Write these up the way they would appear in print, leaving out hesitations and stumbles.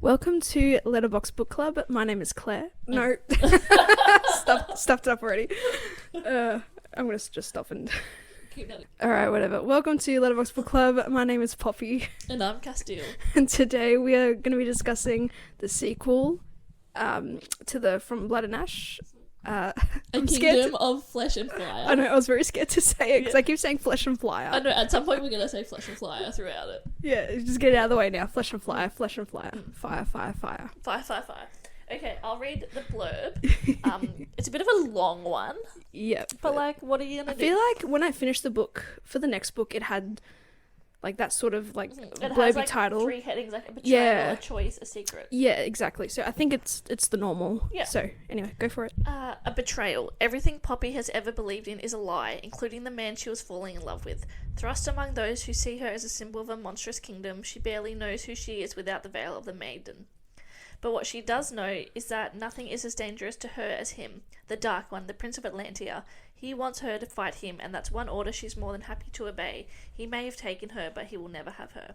Welcome to Letterbox Book Club. My name is Claire. No. Stuffed it up already. I'm going to just stop and... Alright, whatever. Welcome to Letterbox Book Club. My name is Poppy. And I'm Castile. And today we are going to be discussing the sequel to the From Blood and Ash. A Kingdom of Flesh and Fire. I know, I was very scared to say it because I keep saying Flesh and Flyer. I know, at some point we're going to say Flesh and Flyer throughout it. Yeah, just get it out of the way now. Flesh and Flyer, Flesh and Flyer. Fire, fire, fire. Fire, fire, fire. Okay, I'll read the blurb. It's a bit of a long one. Yeah. But, like, what are you going to do? I feel like when I finished the book, for the next book, it had, like, that sort of, like, it blurby has, like, title. 3 headings, like a betrayal, a choice, a secret. Yeah, exactly. So I think it's the normal. Yeah. So, anyway, go for it. A betrayal. Everything Poppy has ever believed in is a lie, including the man she was falling in love with. Thrust among those who see her as a symbol of a monstrous kingdom, she barely knows who she is without the veil of the Maiden. But what she does know is that nothing is as dangerous to her as him, the Dark One, the Prince of Atlantia. He wants her to fight him, and that's one order she's more than happy to obey. He may have taken her, but he will never have her.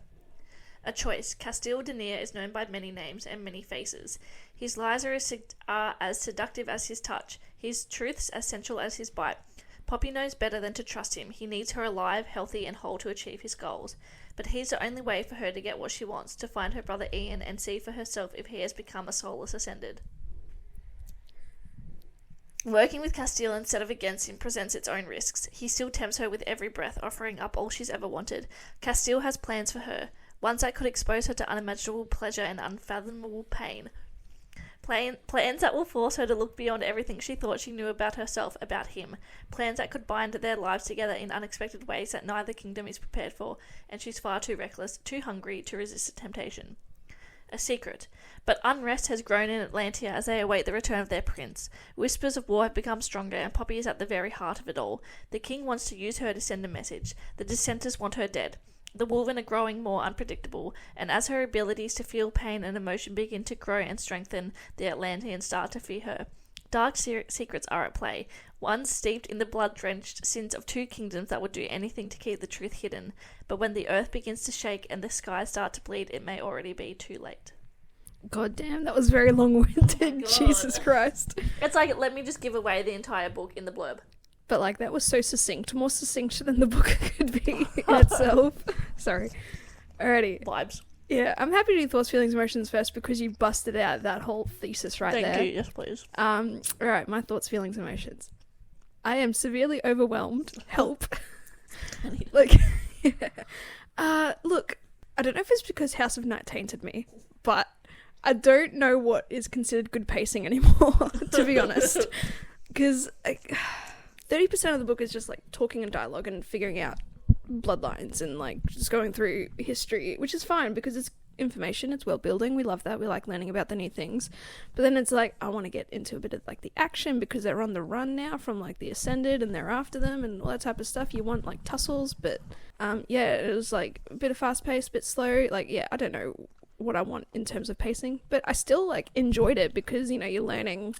A choice. Castile Denier is known by many names and many faces. His lies are as seductive as his touch, his truths as sensual as his bite. Poppy knows better than to trust him. He needs her alive, healthy, and whole to achieve his goals. But he's the only way for her to get what she wants, to find her brother Ian and see for herself if he has become a soulless ascended. Working with Castile instead of against him presents its own risks. He still tempts her with every breath, offering up all she's ever wanted. Castile has plans for her, ones that could expose her to unimaginable pleasure and unfathomable pain. Plans that will force her to look beyond everything she thought she knew about herself, about him. Plans that could bind their lives together in unexpected ways that neither kingdom is prepared for, and she's far too reckless, too hungry to resist the temptation. A secret. But unrest has grown in Atlantia as they await the return of their prince. Whispers of war have become stronger, and Poppy is at the very heart of it all. The king wants to use her to send a message. The dissenters want her dead. The Wolven are growing more unpredictable, and as her abilities to feel pain and emotion begin to grow and strengthen, the Atlanteans start to fear her. Dark secrets are at play, ones steeped in the blood-drenched sins of 2 kingdoms that would do anything to keep the truth hidden. But when the earth begins to shake and the skies start to bleed, it may already be too late. God damn, that was very long-winded. Oh Jesus Christ. It's like, let me just give away the entire book in the blurb. But, like, that was so succinct. More succinct than the book could be in itself. Sorry. Alrighty. Vibes. Yeah, I'm happy to do thoughts, feelings, emotions first because you busted out that whole thesis right there. Thank you. Yes, please. Alright, my thoughts, feelings, emotions. I am severely overwhelmed. Help. Like, yeah. Look, I don't know if it's because House of Night tainted me, but I don't know what is considered good pacing anymore, to be honest. Because, like... 30% of the book is just, like, talking and dialogue and figuring out bloodlines and, like, just going through history, which is fine because it's information, it's world building, we love that, we like learning about the new things. But then it's like, I want to get into a bit of, like, the action because they're on the run now from, like, the Ascended and they're after them and all that type of stuff. You want, like, tussles, but, yeah, it was, like, a bit of fast-paced, a bit slow. Like, yeah, I don't know what I want in terms of pacing, but I still, like, enjoyed it because, you know, you're learning...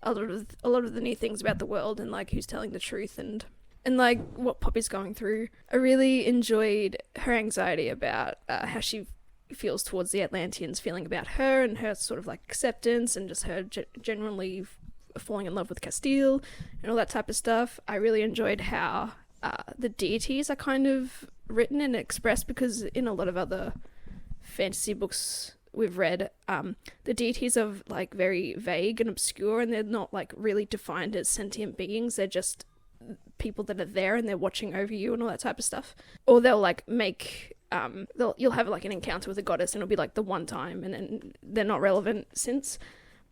a lot of the new things about the world and like who's telling the truth and like what Poppy's going through. I really enjoyed her anxiety about how she feels towards the Atlanteans, feeling about her and her sort of like acceptance and just her generally falling in love with Castile and all that type of stuff. I really enjoyed how the deities are kind of written and expressed because in a lot of other fantasy books we've read, the deities are like very vague and obscure and they're not like really defined as sentient beings. They're just people that are there and they're watching over you and all that type of stuff. Or they'll like make you'll have like an encounter with a goddess and it'll be like the one time and then they're not relevant since.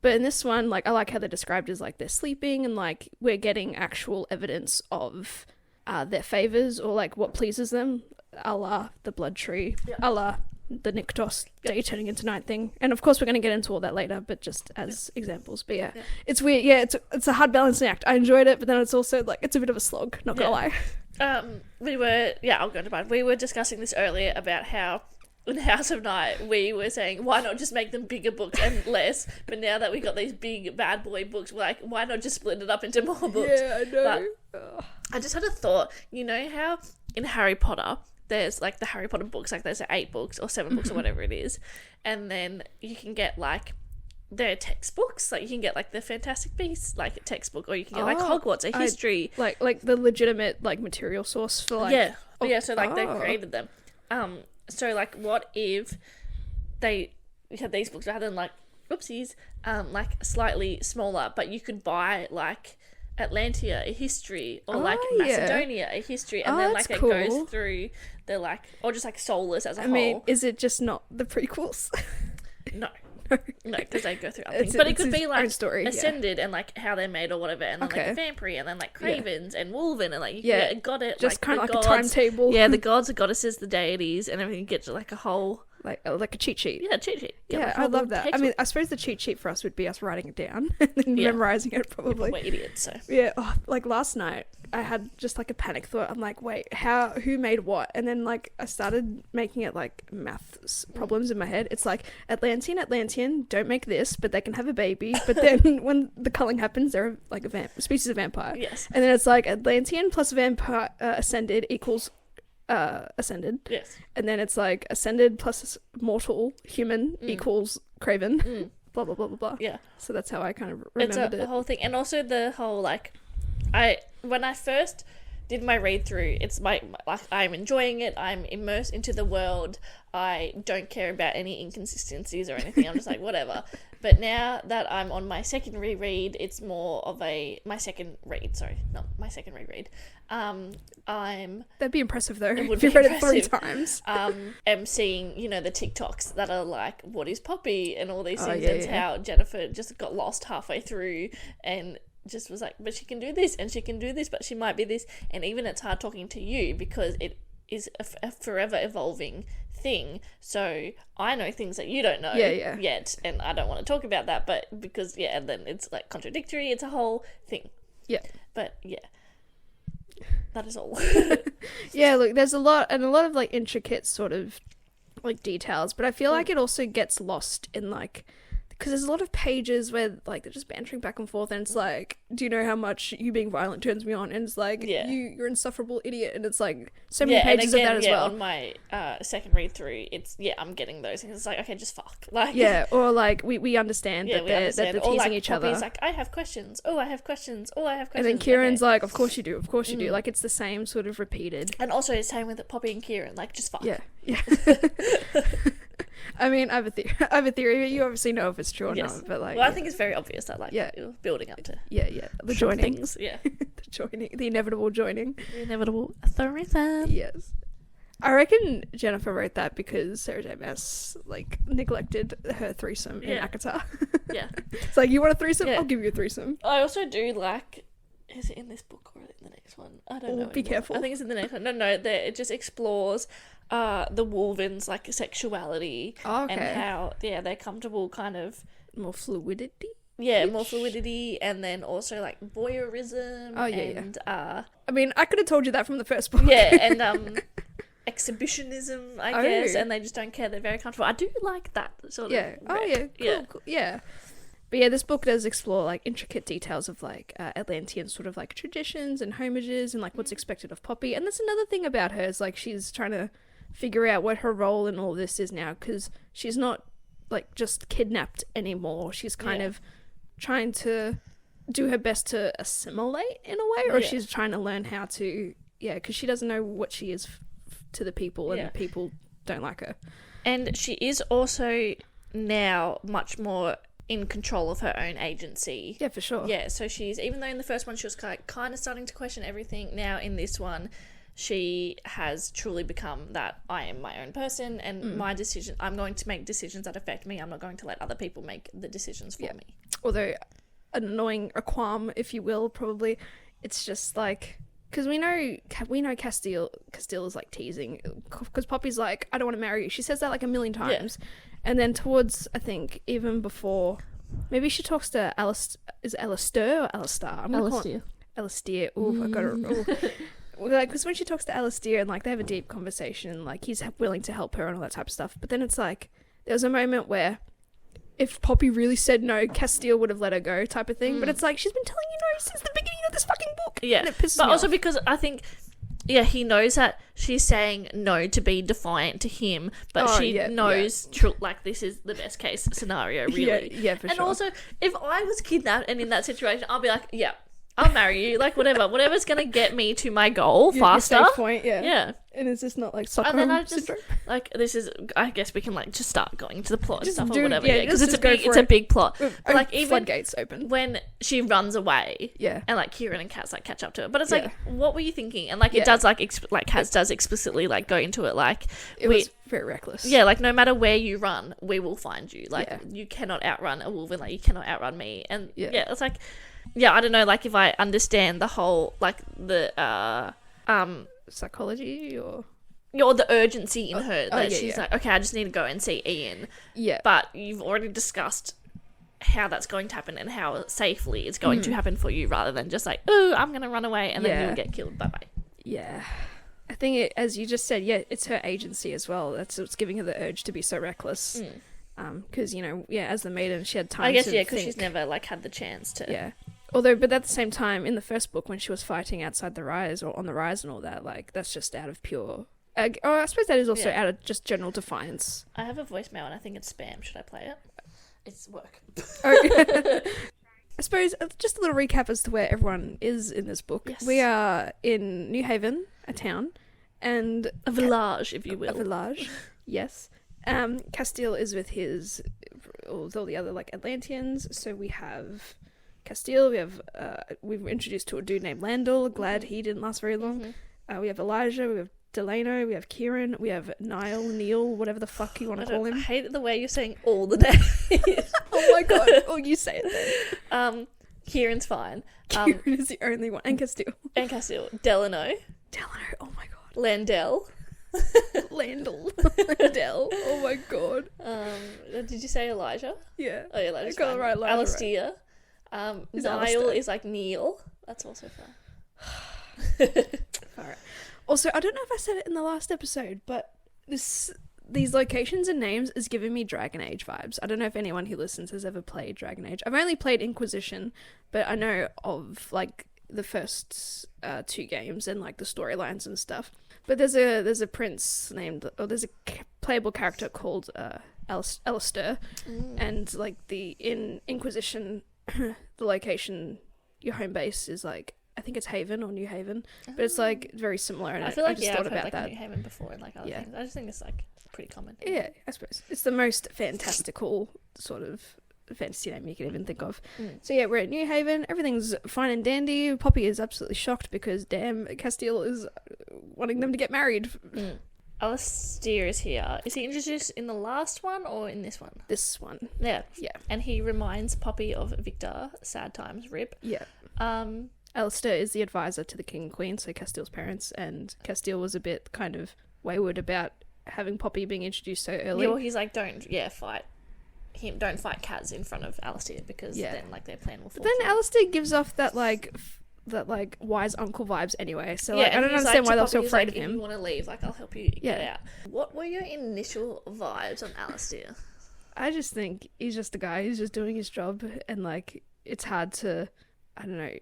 But in this one, like I like how they're described as like they're sleeping and like we're getting actual evidence of their favors or like what pleases them, a la the blood tree, a la the Nyktos day turning into night thing. And of course we're going to get into all that later, but just as examples. But yeah, it's weird. Yeah, it's a hard balancing act. I enjoyed it, but then it's also like it's a bit of a slog, not gonna lie. I'll go into mine. We were discussing this earlier about how in House of Night we were saying why not just make them bigger books and less, but now that we got these big bad boy books, we're like, why not just split it up into more books? Yeah, I know. But I just had a thought. You know how in Harry Potter there's like the Harry Potter books, like there's 8 books or 7 books or whatever it is, and then you can get like their textbooks, like you can get like the Fantastic Beasts like textbook, or you can get like Hogwarts, a history, like the legitimate like material source for like so like they created them. So like what if they had these books rather than like like slightly smaller, but you could buy like Atlantia, a history, or like Macedonia, a history, and then like it goes through the like, or just like Solus as a whole. I mean, is it just not the prequels? No, because they go through other things. But it could be like Ascended and like how they're made or whatever, and then like Vampire, and then like Cravens and Wolven, and like you can got it just like kind of like gods, a timetable. Yeah, the gods, the goddesses, the deities, and everything gets like a whole. Like a cheat sheet. Yeah, cheat sheet. Yeah, I love that. I mean, I suppose the cheat sheet for us would be us writing it down and then memorizing it probably. We're idiots, so. Yeah, like last night I had just like a panic thought. I'm like, wait, who made what? And then like I started making it like maths problems in my head. It's like Atlantean, don't make this, but they can have a baby. But then when the culling happens, they're like a species of vampire. Yes. And then it's like Atlantean plus vampire ascended equals Ascended. Yes. And then it's like Ascended plus mortal human equals Craven. Blah blah blah blah blah. Yeah. So that's how I kind of remembered the whole thing, and also the whole like, when I first did my read through, it's like I'm enjoying it. I'm immersed into the world. I don't care about any inconsistencies or anything. I'm just like whatever. But now that I'm on my second reread, it's more of my second reread. That'd be impressive though. It would if you be read impressive. it 3 times. I'm seeing, the TikToks that are like, what is Poppy and all these things, and how Jennifer just got lost halfway through and just was like, but she can do this and she can do this, but she might be this. And even it's hard talking to you because it is a forever evolving thing. So I know things that you don't know yet, and I don't want to talk about that, but because and then it's like contradictory. It's a whole thing. Yeah. But that is all. Yeah, look, there's a lot of like intricate sort of like details, but I feel like it also gets lost in like, because there's a lot of pages where like they're just bantering back and forth, and it's like, do you know how much you being violent turns me on? And it's like, you're an insufferable idiot, and it's like so many pages of that as well. On my second read through, it's I'm getting those things. It's like, okay, just fuck, like or like we understand that they're teasing like, each Poppy's other. Like, I have questions. Oh, I have questions. Oh, I have questions. And then Kieran's like, of course you do. Like it's the same sort of repeated. And also it's same with Poppy and Kieran. Like, just fuck. Yeah. I mean, I have a theory. You obviously know if it's true or not, but like, I think it's very obvious that like, it was building up to the joining things, the inevitable joining, the inevitable threesome. Yes, I reckon Jennifer wrote that because Sarah J. Maas like neglected her threesome in ACOTAR. It's like, you want a threesome? I'll give you a threesome. I also do like. Is it in this book or in the next one? I don't know. Be careful. I think it's in the next one. No, it just explores the Wolven's like sexuality and how they're comfortable kind of more fluidity. More fluidity, and then also like voyeurism. I mean, I could have told you that from the first book. And exhibitionism, I guess, and they just don't care. They're very comfortable. I do like that sort of. Cool. Yeah. But yeah, this book does explore like intricate details of like Atlantean sort of like traditions and homages and like what's expected of Poppy. And that's another thing about her, is like she's trying to figure out what her role in all this is now, because she's not like just kidnapped anymore. She's kind of trying to do her best to assimilate in a way, or she's trying to learn how to, because she doesn't know what she is to the people, and people don't like her. And she is also now much more in control of her own agency. Yeah, for sure. Yeah, so she's, even though in the first one she was kind of starting to question everything, now in this one she has truly become that I am my own person, and my decision, I'm going to make decisions that affect me. I'm not going to let other people make the decisions for me. Although a qualm, if you will, probably, it's just like, because we know Castile is like teasing, because Poppy's like, I don't want to marry you. She says that like a million times. And then towards, I think, even before, maybe she talks to is it Alistair or Alistar? I'm gonna call it Alistair. Ooh, I got it. Like, because when she talks to Alistair and like they have a deep conversation, like he's willing to help her and all that type of stuff. But then it's like, there was a moment where if Poppy really said no, Castile would have let her go, type of thing. But it's like, she's been telling you no since the beginning of this fucking book. Yeah, and it pisses but me also off. because I think Yeah, he knows that she's saying no to be defiant to him, but she knows like this is the best case scenario, really. Yeah, for and sure. also, if I was kidnapped and in that situation, I'll be like, yeah, I'll marry you, like whatever's gonna get me to my goal faster. Your safe point, yeah. Yeah. And it's just not like And Stockholm then I just syndrome. like this is. I guess we can like just start going into the plot and Just stuff do- or whatever. yeah, Yeah, because just it's a go big, for it's a it. big plot. But, like even floodgates open. when she runs away, Yeah. and like Kieran and Kaz like catch up to her, but it's Yeah. like, what were you thinking? And like it Yeah. does like like Kaz does explicitly like go into it like It was very reckless. yeah, like no matter where you run, we will find you. Like Yeah. you cannot outrun a wolf, and like you cannot outrun me. And Yeah. it's like, yeah, I don't know, like if I understand the whole like the Psychology or the urgency in her that yeah, she's yeah. like, okay, I just need to go and see Ian. yeah. But you've already discussed how that's going to happen and how safely it's going to happen for you, rather than just like, oh, I'm going to run away and then Yeah. you'll get killed. Bye-bye. Yeah. I think, as you just said, it's her agency as well. That's what's giving her the urge to be so reckless. Because, as the maiden, she had time I guess, to because think. she's never, like, had the chance to... Yeah. Although, but at the same time, in the first book, when she was fighting outside the rise or on the rise and all that, like, that's just out of pure... I suppose that is also out of just general defiance. I have a voicemail and I think it's spam. Should I play it? It's work. I suppose just a little recap as to where everyone is in this book. Yes. We are in New Haven, a town, and A village, if you will. a village. Yes. Castile is with all the other like Atlanteans. So we have Castile. We've introduced to a dude named Landel. Glad he didn't last very long. We have Elijah. We have Delano, we have Kieran, we have Neil, whatever the fuck you want to call him. I hate the way you're saying all the names. Oh my god. Oh, you say it then. Kieran's fine. Kieran is the only one. And Castile. Delano. Oh my god. Landell. Landel. Landell. Oh my god. Did you say Elijah? Yeah. Oh yeah, Elijah's I got it fine. right, Elijah, Alistair. Is Niall Alistair. is like Neil. That's also fine. Alright. Also, I don't know if I said it in the last episode, but these locations and names is giving me Dragon Age vibes. I don't know if anyone who listens has ever played Dragon Age. I've only played Inquisition, but I know of like the first 2 games and like the storylines and stuff. But there's a prince there's a playable character called Alistair, and like in Inquisition, the location, your home base is like, I think it's Haven or New Haven, but it's like very similar. And I feel like just thought I've about heard that. like New Haven before and like other things. I just think it's like pretty common. Yeah, I suppose it's the most fantastical sort of fantasy name you can even think of. So yeah, we're at New Haven. Everything's fine and dandy. Poppy is absolutely shocked because damn, Castile is wanting them to get married. Alistair is here. Is he introduced in the last one or in this one? This one. Yeah. Yeah. And he reminds Poppy of Victor. Sad times, rip. Yeah. Alistair is the advisor to the king and queen, so Castile's parents, and Castile was a bit kind of wayward about having Poppy being introduced so early. Yeah, well, he's like, don't fight Kaz in front of Alistair because then like their plan will fall But then through. Alistair gives off that wise uncle vibes anyway, so like, I and don't he's understand like, why to they're so Poppy, he's afraid like, of him. If you want to leave, like I'll help you get Yeah. out. What were your initial vibes on Alistair? I just think he's just a guy who's just doing his job, and like it's hard to, I don't know.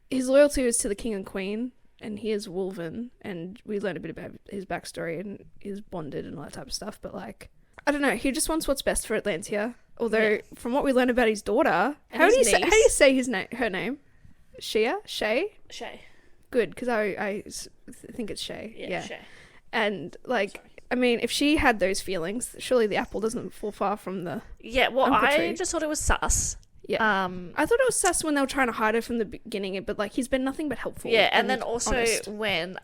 His loyalty is to the king and queen, and he is Wolven, and we learned a bit about his backstory and he's bonded and all that type of stuff. But like, I don't know. He just wants what's best for Atlantia. Although from what we learned about his daughter, And how do his you niece. say her name? Shay? Shay. Good, because I think it's Shay. Yeah. Shay. And like, I mean, if she had those feelings, surely the apple doesn't fall far from the... Yeah, well, Uncle I Tree. just thought it was sus. Yeah. I thought it was sus when they were trying to hide her from the beginning, but like he's been nothing but helpful. Yeah, and then also honest. when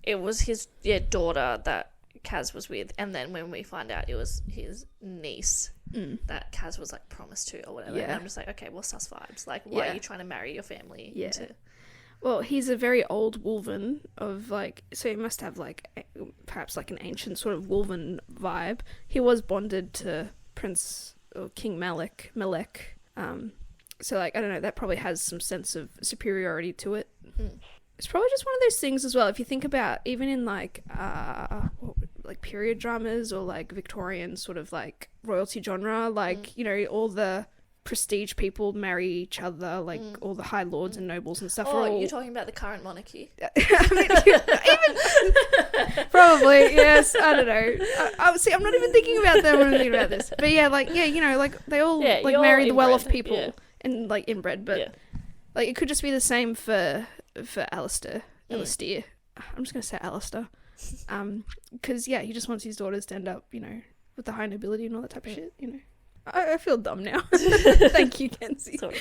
it was his daughter that Kaz was with, and then when we find out it was his niece that Kaz was like promised to or whatever, and I'm just like, okay, well, sus vibes. Like, why are you trying to marry your family? Yeah. Into... Well, he's a very old Wolven of like, so he must have like perhaps like an ancient sort of Wolven vibe. He was bonded to Prince or King Malek. So like, I don't know, that probably has some sense of superiority to it. It's probably just one of those things as well. If you think about even in like period dramas or like Victorian sort of like royalty genre, like you know, all the prestige people marry each other, like all the high lords and nobles and stuff. Oh, you're talking about the current monarchy? Probably, yes. I don't know. See, I'm not even thinking about them when I'm thinking about this. But yeah, like, yeah, you know, like they all like marry the well-off people and like inbred, but like it could just be the same for Alistair. Alistair. I'm just gonna say Alistair. Because yeah, he just wants his daughters to end up, you know, with the high nobility and all that type of shit. You know. I feel dumb now. Thank you, Kenzie. Sorry.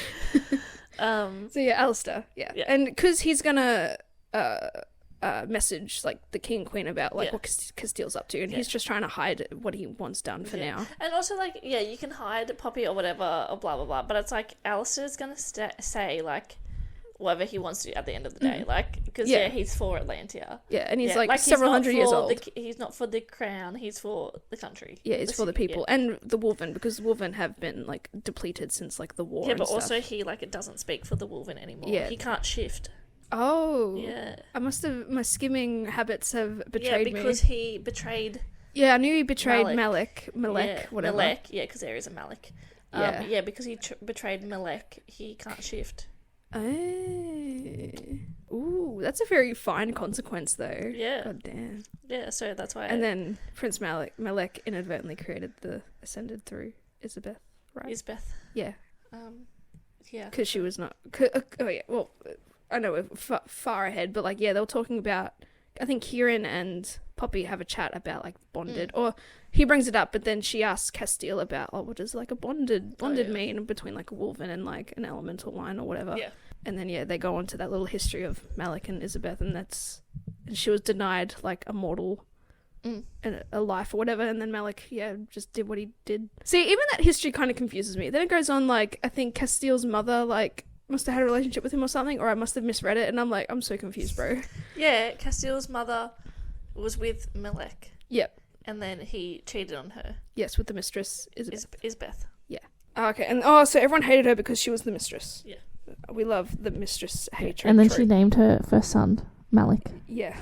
So yeah, Alistair. Yeah. And because he's gonna message like the king and queen about like what Castile's up to, and he's just trying to hide what he wants done for now. And also like you can hide Poppy or whatever or blah blah blah, but it's like Alistair's gonna say like whatever he wants to do at the end of the day, like because he's for Atlantia. Yeah, and he's like several hundred years old. He's not for the crown; he's for the country. Yeah, he's for the people and the Wolven, because the Wolven have been like depleted since like the war. Yeah, but and also stuff. he like it doesn't speak for the Wolven anymore. Yeah, he can't shift. Oh, yeah. My skimming habits have betrayed me. Yeah, because he betrayed. Yeah, I knew he betrayed Malek, whatever. Malek, yeah, because there is a Malek. Yeah, because he betrayed Malek, he can't shift. Oh. Ooh, that's a very fine consequence, though. Yeah. God damn. Yeah, so that's why. And then Prince Malek inadvertently created the Ascended through Isabeth, right? Isabeth. Yeah. Yeah. Because she was not. Oh yeah. Well, I know we're far ahead, but like, yeah, they were talking about. I think Kieran and Poppy have a chat about like bonded, or he brings it up, but then she asks Castile about, what does like a bonded mean between like a Wolven and like an elemental line or whatever. Yeah. And then they go on to that little history of Malek and Isabeth, and she was denied like a mortal and a life or whatever, and then Malek just did what he did. See, even that history kind of confuses me. Then it goes on like, I think Castile's mother like must have had a relationship with him or something, or I must have misread it, and I'm like, I'm so confused, bro. Yeah, Castile's mother was with Malek. Yep. And then he cheated on her. Yes, with the mistress, Isabeth. Yeah. Oh, okay, and so everyone hated her because she was the mistress. Yeah. We love the mistress hatred. And then she named her first son Malik. Yeah.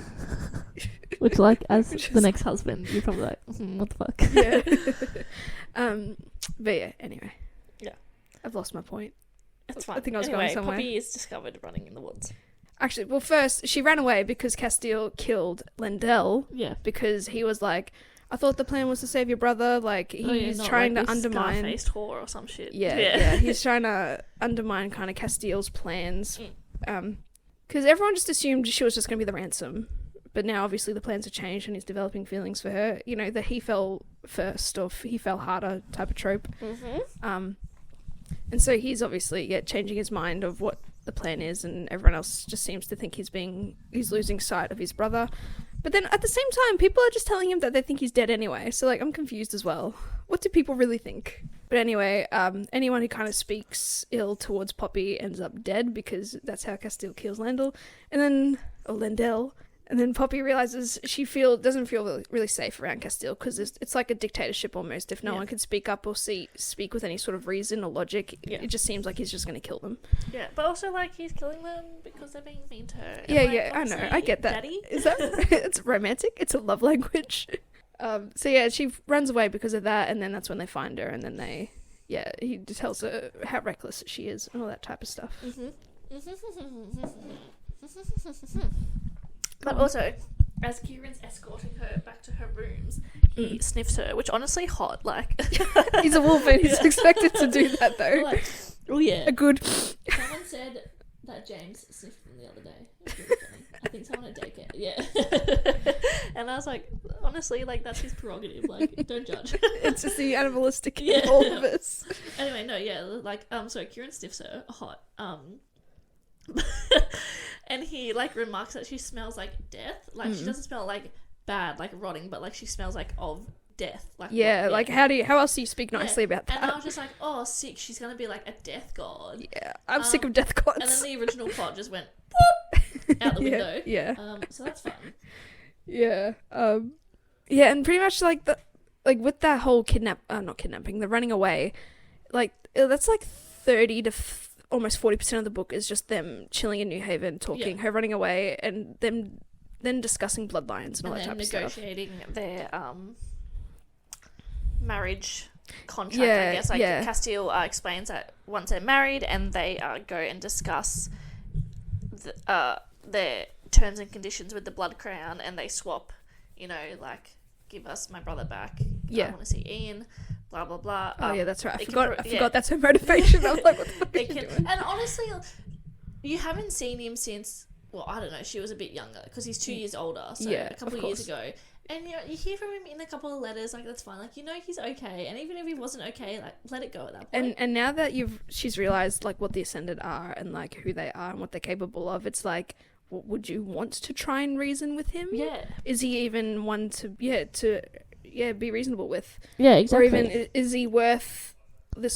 Which, like, as the next husband, you're probably like, what the fuck? Yeah. But yeah, anyway. Yeah. I've lost my point. It's fine. I think I was going somewhere. Poppy is discovered running in the woods. Actually, well, first, she ran away because Castile killed Lendell. Yeah. Because he was like, I thought the plan was to save your brother. Like, he's trying to undermine... Scar-faced whore or some shit. Yeah. He's trying to undermine kind of Castile's plans. Because everyone just assumed she was just going to be the ransom. But now, obviously, the plans have changed and he's developing feelings for her. You know, the he fell first or he fell harder type of trope. Mm-hmm. And so he's obviously, changing his mind of what the plan is, and everyone else just seems to think he's losing sight of his brother. But then at the same time, people are just telling him that they think he's dead anyway. So, like, I'm confused as well. What do people really think? But anyway, anyone who kind of speaks ill towards Poppy ends up dead, because that's how Castile kills Lendell. Lendell. And then Poppy realizes she doesn't feel really safe around Castile, because it's like a dictatorship almost. If no one can speak up or speak with any sort of reason or logic, it just seems like he's just going to kill them. Yeah, but also like he's killing them because they're being mean to her. I know. I get that. Daddy? Is that it's romantic? It's a love language. So yeah, she runs away because of that, and then that's when they find her, and then he tells her how reckless she is and all that type of stuff. But also, as Kieran's escorting her back to her rooms, he sniffs her, which honestly hot, like... He's a wolf and he's expected to do that, though. Like, oh yeah. A good... Someone said that James sniffed them the other day. It was really funny. I think someone at daycare, yeah. And I was like, honestly, like, that's his prerogative, like, don't judge. It's just the animalistic in all of us. Anyway, no, yeah, like, so Kieran sniffs her, hot, and he like remarks that she smells like death. Like she doesn't smell like bad, like rotting, but like she smells like of death. Like like how else do you speak nicely about that? And I was just like, oh, sick. She's gonna be like a death god. Yeah, I'm sick of death gods. And then the original plot just went whoop, out the window. Yeah. So that's fun. Yeah. Yeah, and pretty much like with that whole not kidnapping, the running away, like that's like 30 to almost 40% of the book is just them chilling in New Haven, talking, her running away, and them then discussing bloodlines and all that type of stuff. Negotiating their marriage contract, I guess. Like, Castile explains that once they're married and they go and discuss their terms and conditions with the Blood Crown, and they swap, you know, like, give us my brother back. I want to see Ian, blah, blah, blah. Oh, yeah, that's right. I forgot that's her motivation. I was like, what the fuck are you doing? And honestly, you haven't seen him since, well, I don't know, she was a bit younger, because he's 2 years older, so a couple of years ago. And you hear from him in a couple of letters, like, that's fine. Like, you know he's okay. And even if he wasn't okay, like, let it go at that point. And now that she's realised, like, what the Ascended are and, like, who they are and what they're capable of, it's like, would you want to try and reason with him? Yeah. Is he even one to be reasonable with? Yeah, exactly. Or even, is he worth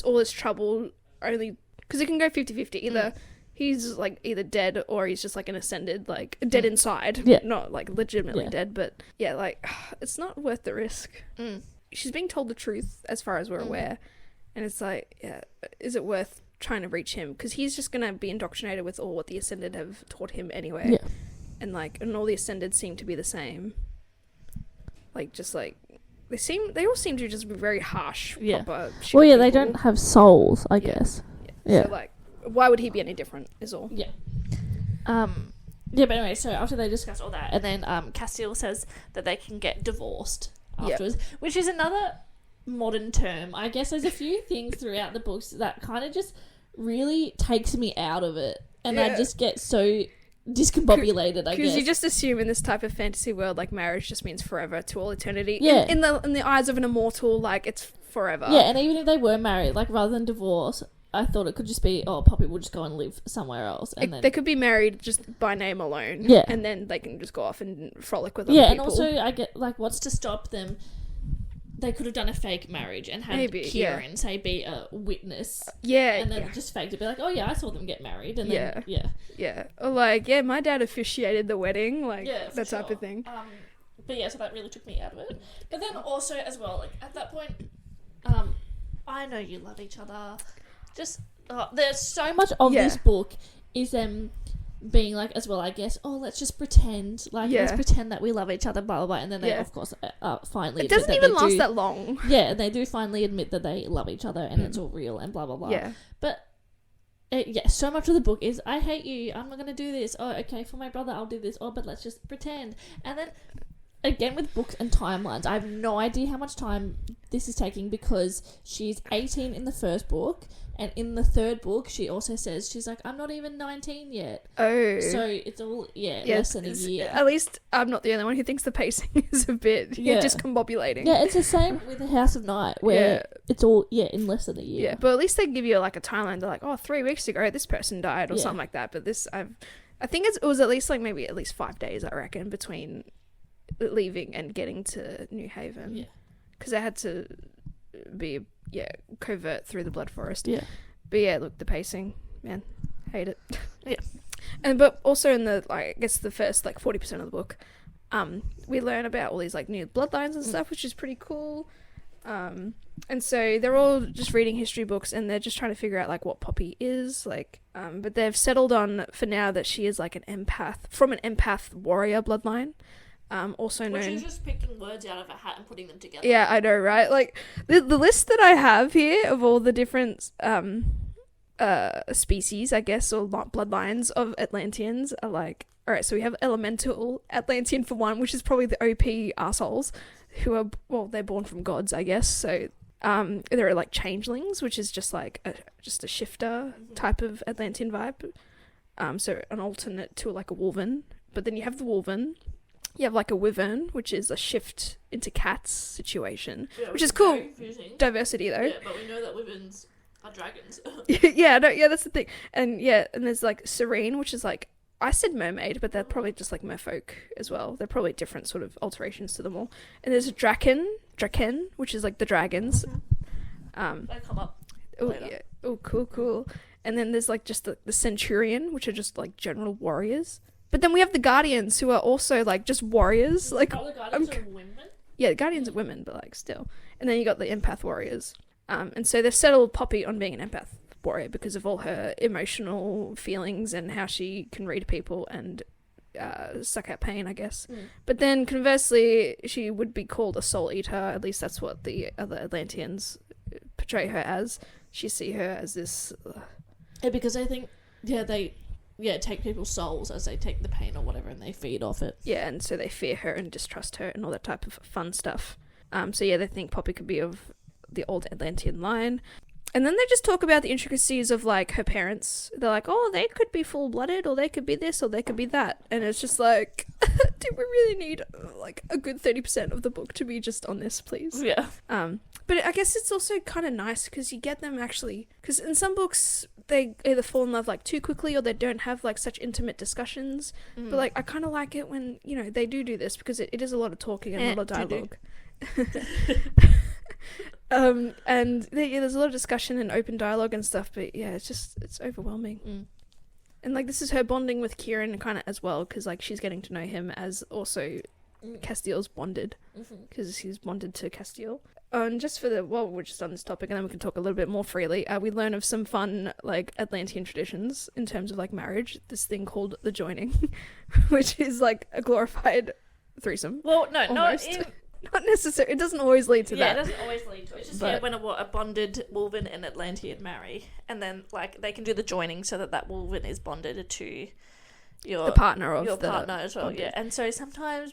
all this trouble only... Because it can go 50-50. Either... He's, like, either dead or he's just, like, an Ascended, like, dead inside. Yeah. Not, like, legitimately dead, but, yeah, like, it's not worth the risk. She's being told the truth as far as we're aware. And it's like, is it worth trying to reach him? Because he's just going to be indoctrinated with all what the Ascended have taught him anyway. Yeah. And, like, and all the Ascended seem to be the same. Like, just, like, they all seem to just be very harsh. Yeah. Proper shit Well, yeah, people. they don't have souls, I guess. Yeah. So, like, why would he be any different is all. Yeah. Yeah, but anyway, so after they discuss all that, and then Castile says that they can get divorced afterwards, which is another modern term. I guess there's a few things throughout the books that kind of just really takes me out of it, and I just get so discombobulated, I guess. Because you just assume in this type of fantasy world, like, marriage just means forever to all eternity. Yeah. In the eyes of an immortal, like, it's forever. Yeah, and even if they were married, like, rather than divorce, I thought it could just be, Poppy will just go and live somewhere else. And then They could be married just by name alone. Yeah. And then they can just go off and frolic with other people. And also, I get, like, what's to stop them? They could have done a fake marriage and had Kieran, say, be a witness. And then just faked it, be like, oh, yeah, I saw them get married. And then, Yeah. Or, like, my dad officiated the wedding. Like, that type of thing. But, yeah, so that really took me out of it. But then also, as well, like, at that point, I know you love each other. Just, there's so much of this book is them being like, as well, I guess, let's just pretend, like, let's pretend that we love each other, blah, blah, blah, and then they, of course, finally it doesn't even last that long. Yeah, they do finally admit that they love each other, and it's all real, and blah, blah, blah. Yeah. But, so much of the book is, I hate you, I'm not going to do this, okay, for my brother, I'll do this, but let's just pretend. And then, again, with books and timelines, I have no idea how much time this is taking, because she's 18 in the first book, and in the third book, she also says, she's like, I'm not even 19 yet. Oh. So it's all, less than a year. At least I'm not the only one who thinks the pacing is a bit discombobulating. Yeah, it's the same with the House of Night, where it's all, in less than a year. Yeah, but at least they give you, like, a timeline. They're like, 3 weeks ago, this person died, or something like that. But this, I think it was at least, like, maybe at least 5 days, I reckon, between leaving and getting to New Haven. Yeah. Because they had to be covert through the Blood Forest. Yeah. But look, the pacing, man, hate it. But also in the, like, I guess the first, like, 40% of the book, we learn about all these, like, new bloodlines and stuff, which is pretty cool. And so they're all just reading history books, and they're just trying to figure out, like, what Poppy is, like, but they've settled on for now that she is, like, an empath from an empath warrior bloodline. Also known... Which is just picking words out of a hat and putting them together. Yeah, I know, right? Like, the list that I have here of all the different species, I guess, or bloodlines of Atlanteans are like... Alright, so we have elemental Atlantean for one, which is probably the OP arseholes, who are... Well, they're born from gods, I guess, so... there are, like, changelings, which is just, like, just a shifter type of Atlantean vibe. So an alternate to, like, a wolven. But then you have the wolven... You have, like, a wyvern, which is a shift into cats situation, which is cool. Diversity, though. Yeah, but we know that wyverns are dragons. That's the thing. And, and there's, like, serene, which is, like, I said mermaid, but they're probably just, like, merfolk as well. They're probably different sort of alterations to them all. And there's a draken, which is, like, the dragons. They come up later. Yeah. Oh, cool. And then there's, like, just the centurion, which are just, like, general warriors. But then we have the Guardians, who are also, like, just warriors. Like, the Guardians are women? Yeah, the Guardians are women, but, like, still. And then you got the empath warriors. And so they've settled Poppy on being an empath warrior because of all her emotional feelings and how she can read people and suck out pain, I guess. But then, conversely, she would be called a soul eater. At least that's what the other Atlanteans portray her as. She see her as this... Yeah, because I think, they take people's souls as they take the pain or whatever, and they feed off it. Yeah, and so they fear her and distrust her and all that type of fun stuff. So yeah, they think Poppy could be of the old Atlantean line. And then they just talk about the intricacies of, like, her parents. They're like, oh, they could be full-blooded, or they could be this, or they could be that. And it's just like, do we really need, like, a good 30% of the book to be just on this, please? Yeah. But I guess it's also kind of nice because you get them actually... Because in some books, they either fall in love, like, too quickly, or they don't have, like, such intimate discussions. But, like, I kind of like it when, you know, they do this because it is a lot of talking and a lot of dialogue. And there's a lot of discussion and open dialogue and stuff, but yeah, it's overwhelming. And like this is her bonding with Kieran kind of as well, because like she's getting to know him as also Castiel's bonded, because he's bonded to Castiel. And just for we're just on this topic, and then we can talk a little bit more freely. We learn of some fun like Atlantean traditions in terms of like marriage. This thing called the joining, which is like a glorified threesome. Well, no, almost. Not necessarily. It doesn't always lead to that. Yeah, it doesn't always lead to it. It's just when a bonded Wolven and Atlantean marry, and then like they can do the joining so that Wolven is bonded to the partner of your partner as well. Bonded. Yeah, and so sometimes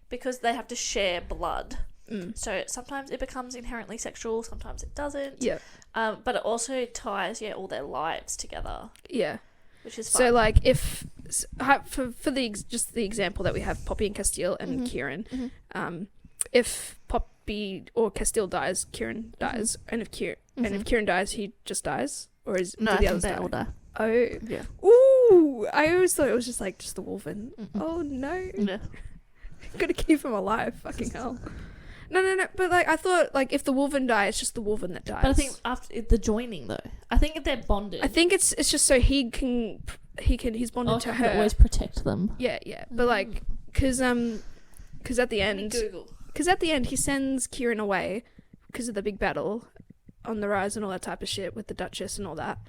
because they have to share blood, so sometimes it becomes inherently sexual. Sometimes it doesn't. Yeah. But it also ties all their lives together. Yeah. Which is fun. So like if for the example that we have Poppy and Castiel and Kieran, if Poppy or Castiel dies, Kieran dies, and if Kieran dies, he just dies, or do the others die? All die. Oh, yeah. Ooh, I always thought it was just the Wolven. Oh no, gotta keep him alive. Fucking hell. No. But like I thought, like if the Wolven dies, it's just the Wolven that dies. But I think after the joining though, I think if they're bonded, I think it's just so he's bonded to her. Always protect them. Yeah. But like, because at the end. Because at the end, he sends Kieran away because of the big battle on the rise and all that type of shit with the Duchess and all that.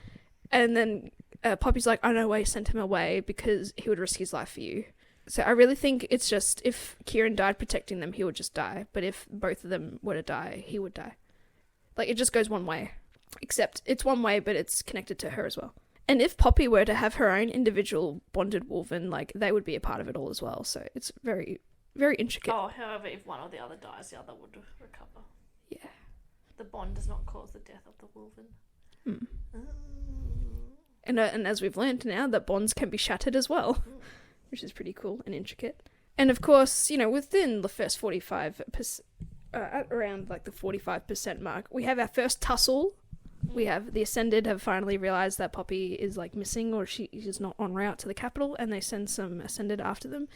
And then Poppy's like, I know why you sent him away because he would risk his life for you. So I really think it's just if Kieran died protecting them, he would just die. But if both of them were to die, he would die. Like, it just goes one way. Except it's one way, but it's connected to her as well. And if Poppy were to have her own individual bonded Wolven, like, they would be a part of it all as well. So it's very... very intricate. Oh, however, if one or the other dies, the other would recover. Yeah. The bond does not cause the death of the Wolven. And as we've learned now, that bonds can be shattered as well, which is pretty cool and intricate. And of course, you know, within the first 45%, at around like the 45% mark, we have our first tussle. We have the Ascended have finally realised that Poppy is like missing, or she is not en route to the capital, and they send some Ascended after them.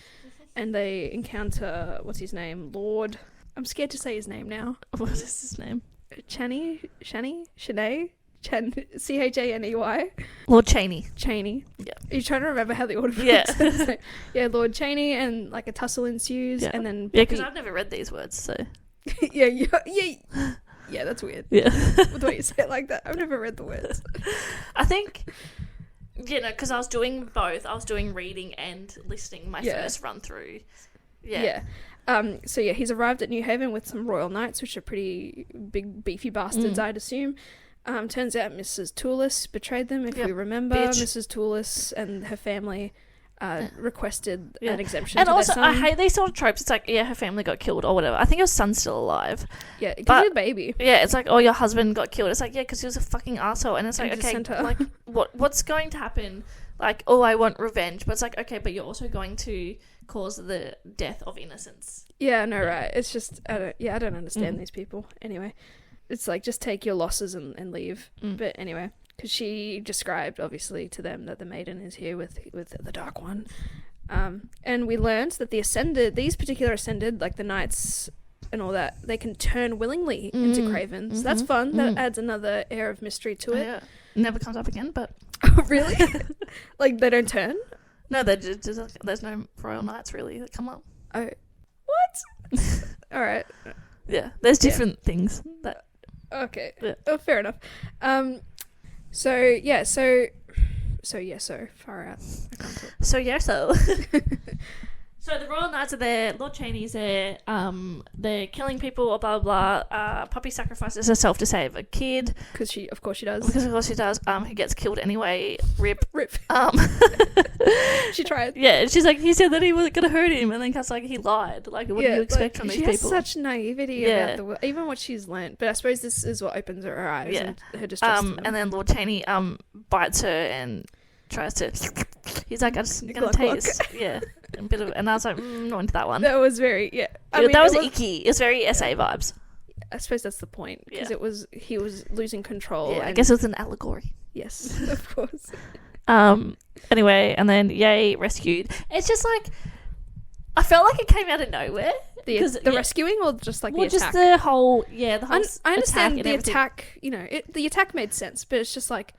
And they encounter, what's his name? Lord. I'm scared to say his name now. What is his name? Chany? Chaney? C-H-A-N-E-Y? Lord Chaney. Chaney. Yeah. Are you trying to remember how the order works? Yeah. So, yeah, Lord Chaney, and like a tussle ensues, and then Poppy... Yeah, because I've never read these words, so... yeah, that's weird. Yeah. The way you say it like that. I've never read the words. I think... because I was doing both. I was doing reading and listening my first run through. Yeah. So he's arrived at New Haven with some royal knights, which are pretty big, beefy bastards, I'd assume. Turns out Mrs. Toulis betrayed them, if we remember. Bitch. Mrs. Toulis and her family requested an exemption and to also, their son. I hate these sort of tropes. It's like, her family got killed or whatever. I think her son's still alive. Yeah, because he's a baby. Yeah, it's like, your husband got killed. It's like, because he was a fucking arsehole. And it's like, okay, like, what's going to happen? Like, I want revenge. But it's like, okay, but you're also going to cause the death of innocence. Yeah, no, right. It's just, I don't understand these people. Anyway, it's like, just take your losses and leave. But anyway... Because she described, obviously, to them that the Maiden is here with the Dark One. And we learned that the Ascended, these particular Ascended, like the Knights and all that, they can turn willingly into Cravens. That's fun. That adds another air of mystery to it. Yeah. Never comes up again, but... Oh, really? Like, they don't turn? No, there's no Royal Knights, really, that come up. Oh. What? All right. Yeah, there's different things that... Okay. Yeah. Oh, fair enough. So far out. I can't talk. So. So the Royal Knights are there, Lord Cheney's there, they're killing people, blah, blah, blah. Poppy sacrifices herself to save a kid. Because of course she does. Because of course she does. Who gets killed anyway. Rip. She tried. Yeah, she's like, he said that he wasn't going to hurt him, and then Cass like, he lied. Like, what do you expect from these people? She has such naivety about the world, even what she's learnt. But I suppose this is what opens her eyes and her distrust in them. And then Lord Cheney bites her and tries to... He's like, I'm just going to taste. Yeah. And I was like, not into that one. That was very, I mean, that was icky. It was very SA vibes. I suppose that's the point, because he was losing control. Yeah, I guess it was an allegory. Yes, of course. Anyway, and then Yay rescued. It's just like, I felt like it came out of nowhere. The rescuing, or just like the attack? Just the whole, I understand the attack, the attack made sense, but it's just like,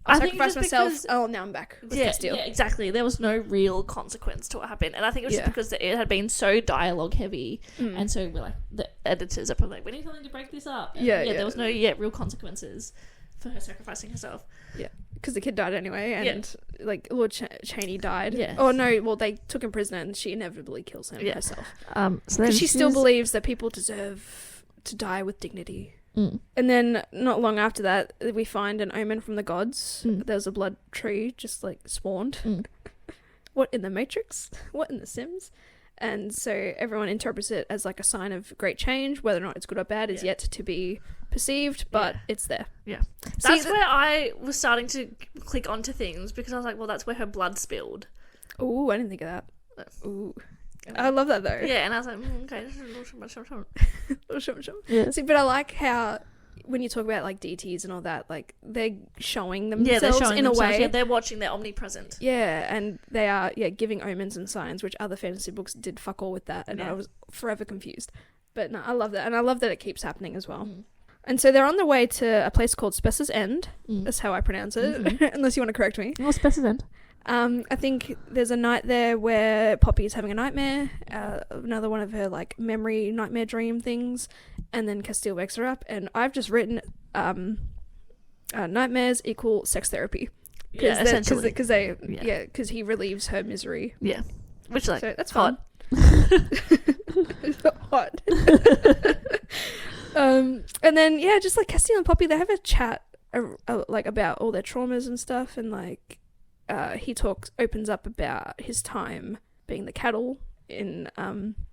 I sacrificed myself. Oh, now I'm back with Castile. Yeah, exactly. There was no real consequence to what happened, and I think it was just because it had been so dialogue heavy, and so we're like, the editors are probably like, we need something to break this up. And there was no real consequences for her sacrificing herself. Yeah, because the kid died anyway, and like Lord Cheney died. Yeah. Oh no, well they took him prisoner, and she inevitably kills him herself. So she still believes that people deserve to die with dignity. And then not long after that, we find an omen from the gods. There's a blood tree just like spawned. What in the Matrix? What in the Sims? And so everyone interprets it as like a sign of great change. Whether or not it's good or bad is yet to be perceived, but it's there. Yeah. That's where I was starting to click onto things, because I was like, well, that's where her blood spilled. Ooh, I didn't think of that. Ooh. I love that though. Yeah, and I was like, okay, this is a little much. Yeah. See, but I like how when you talk about like deities and all that, like they're showing themselves in a way. Yeah, they're watching, they're omnipresent. Yeah, and they are giving omens and signs, which other fantasy books did fuck all with that, and I was forever confused. But no, I love that, and I love that it keeps happening as well. And so they're on the way to a place called Spessa's End. That's how I pronounce it, unless you want to correct me. What's Spessa's End? I think there's a night there where Poppy is having a nightmare, another one of her like memory nightmare dream things, and then Castile wakes her up, and I've just written nightmares equal sex therapy. Essentially. Because he relieves her misery. Yeah. Which like, so that's fun. Hot. And then just like Castile and Poppy, they have a chat like about all their traumas and stuff, and like he opens up about his time being the cattle in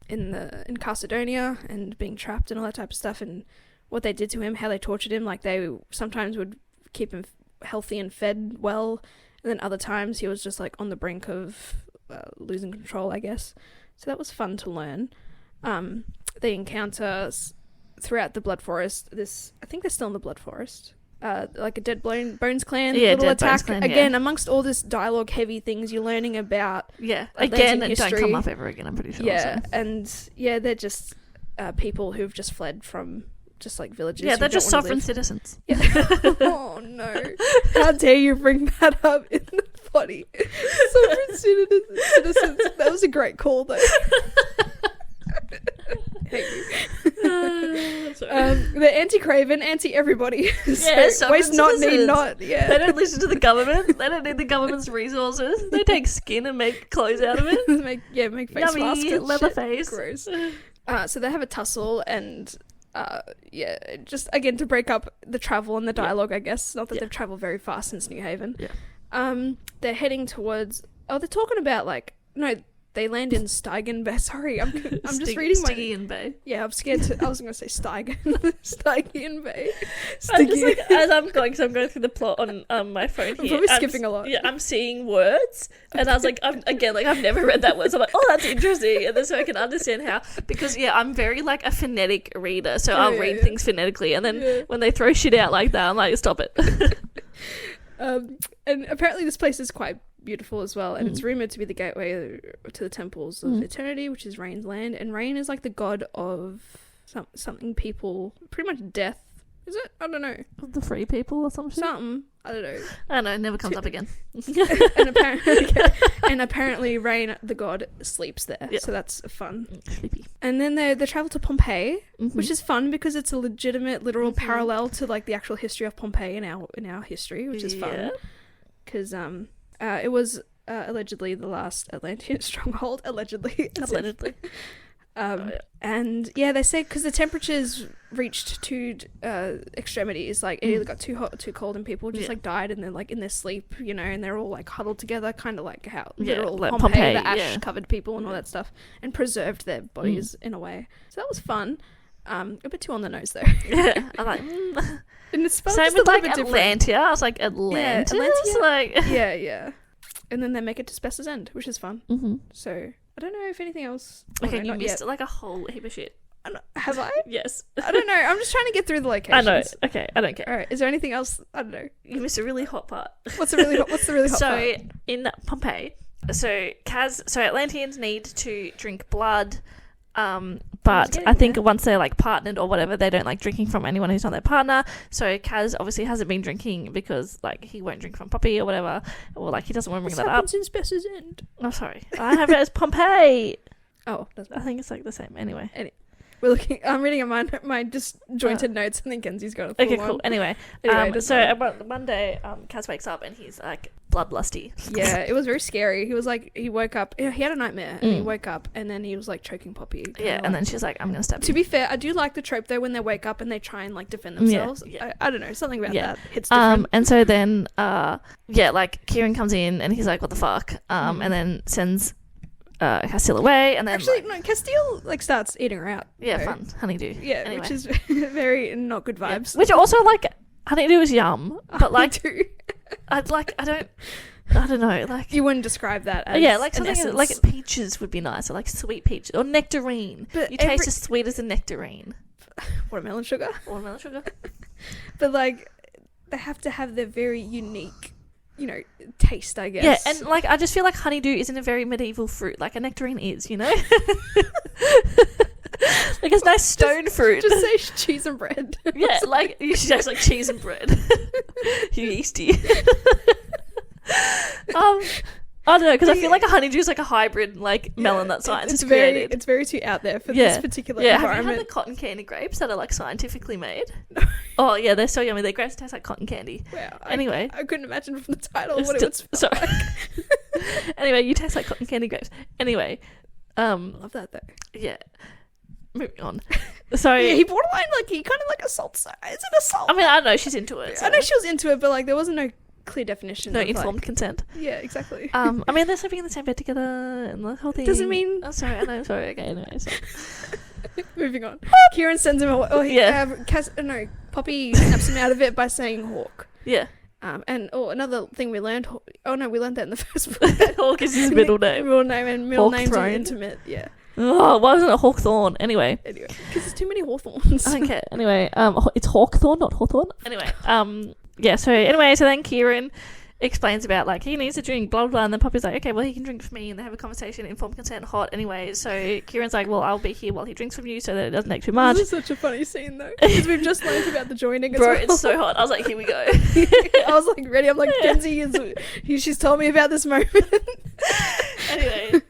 Carcedonia and being trapped and all that type of stuff, and what they did to him, how they tortured him. Like they sometimes would keep him healthy and fed well, and then other times he was just like on the brink of losing control, I guess. So that was fun to learn. They encounter throughout the Blood Forest I think they're still in the Blood Forest, like a Dead Bones Clan little attack clan, again amongst all this dialogue heavy things you're learning about. Again, it don't come up ever again, I'm pretty sure. And they're just people who've just fled from just like villages. They're just sovereign citizens. Oh no, how dare you bring that up in the body. Sovereign citizens. That was a great call though. Thank you. They're anti-Craven, anti-everybody. So waste not, need not. Yeah. They don't listen to the government. They don't need the government's resources. They take skin and make clothes out of it. make face masks. Yummy, leather face. Gross. So they have a tussle, and just again to break up the travel and the dialogue, I guess. Not that they've travelled very far since New Haven. Yeah. They're heading towards. Oh, they're talking about like no. They land in Steigen Bay. Sorry, I'm just reading my... Stygian Bay. Yeah, I'm scared to... I was going to say Steigen. Steigen Bay. I'm just like, as I'm going through the plot on my phone here. I'm probably skipping a lot. Yeah, I'm seeing words, and I was like, I've never read that word. So I'm like, oh, that's interesting. And then so I can understand how... Because, I'm very, like, a phonetic reader, so I'll read things phonetically, and then when they throw shit out like that, I'm like, stop it. And apparently this place is quite beautiful as well, and it's rumored to be the gateway to the temples of eternity, which is Rain's land, and Rain is like the god of something people, pretty much death. Is it? I don't know. Of the free people or something? I don't know. I don't know, it never comes up again. and apparently Rain, the god, sleeps there. So that's fun. Sleepy. And then they travel to Pompeii, which is fun because it's a legitimate, literal parallel to like the actual history of Pompeii in our history, which is fun. Because it was allegedly the last Atlantean stronghold. Allegedly. Yeah. And yeah, they say because the temperatures reached to extremities, like it either got too hot or too cold, and people just like died, and they're like in their sleep, you know, and they're all like huddled together, kind of like how literal like Pompeii, the ash covered people and all that stuff, and preserved their bodies in a way. So that was fun. A bit too on the nose though. Yeah, I'm like. And it's Same with like Atlantia. I was like, Atlantis? Yeah, Atlantia. Like... yeah. And then they make it to Spessa's End, which is fun. Mm-hmm. So I don't know if anything else. Okay, you missed like a whole heap of shit. Have I? Yes. I don't know. I'm just trying to get through the locations. I know. Okay, I don't care. All right. Is there anything else? I don't know. You missed a really hot part. What's the really hot part? So in Pompeii, so Atlanteans need to drink blood. But I think once they're like partnered or whatever, they don't like drinking from anyone who's not their partner. So Kaz obviously hasn't been drinking because like he won't drink from Poppy or whatever, or like he doesn't want to bring that up. Since Spessa's End. Oh, sorry, I have it as Pompeii. Oh, I think it's like the same. Anyway. We're looking. I'm reading my disjointed notes, and then Kenzie's got a full one. Cool. Anyway, so one day, Kaz wakes up and he's like bloodlusty. Yeah, it was very scary. He was like, he woke up. He had a nightmare, and he woke up, and then he was like choking Poppy. Yeah, and then she's like, "I'm gonna stab you." To be fair, I do like the trope though when they wake up and they try and like defend themselves. Yeah. I don't know, something about that hits different. And so then, like Kieran comes in and he's like, "What the fuck?" And then sends. Castile away, and then actually no, Castile like starts eating her out. Yeah, fun honeydew. Yeah, anyway. Which is very not good vibes. Yeah. Which also like honeydew is yum, but like I don't know, like you wouldn't describe that as like something like peaches would be nice, or like sweet peach or nectarine. But you taste as sweet as a nectarine. Watermelon sugar. But like they have to have their very unique, you know, taste, I guess. Yeah, and like I just feel like honeydew isn't a very medieval fruit like a nectarine is, you know. Like it's nice stone fruit. Just say cheese and bread. Yeah, like you should taste like cheese and bread. You yeasty. I don't know, because I feel like a honeydew is like a hybrid like melon that science has created. It's very too out there for this particular environment. Have you had the cotton candy grapes that are like scientifically made? Oh yeah, they're so yummy. Their grapes taste like cotton candy. Wow. Anyway, I couldn't imagine from the title what it would smell like. Anyway, you taste like cotton candy grapes. Anyway, love that though. Yeah. Moving on. So yeah, he borderline like he kind of like assaults her. Is it assault? I mean, I don't know. She's into it. So. I know she was into it, but like there wasn't no clear definition. No of, informed consent. Yeah, exactly. I mean, they're sleeping in the same bed together and the whole thing. Doesn't mean. Oh, sorry. I know. Sorry. Okay. Anyway. So. Moving on. Kieran sends him away. Oh, Poppy snaps him out of it by saying hawk. Yeah. And another thing we learned. Oh no, we learned that in the first book. Hawk is his middle name. Middle name and middle names are Hawkthorne. intimate. Yeah. Oh, why isn't it Hawkthorne? Anyway, because there's too many Hawthorns. I don't care. Anyway, it's Hawkthorne, not Hawthorne. Anyway, so then Kieran explains about like he needs to drink blah blah blah, and then Poppy's like, okay, well he can drink from me, and they have a conversation, informed consent, hot anyway. So Kieran's like, well, I'll be here while he drinks from you, so that it doesn't take too much. This is such a funny scene though, because we've just learned about the joining. Bro, it's so hot. I was like, here we go. I was like ready. I'm like, Kenzie she's told me about this moment. Anyway,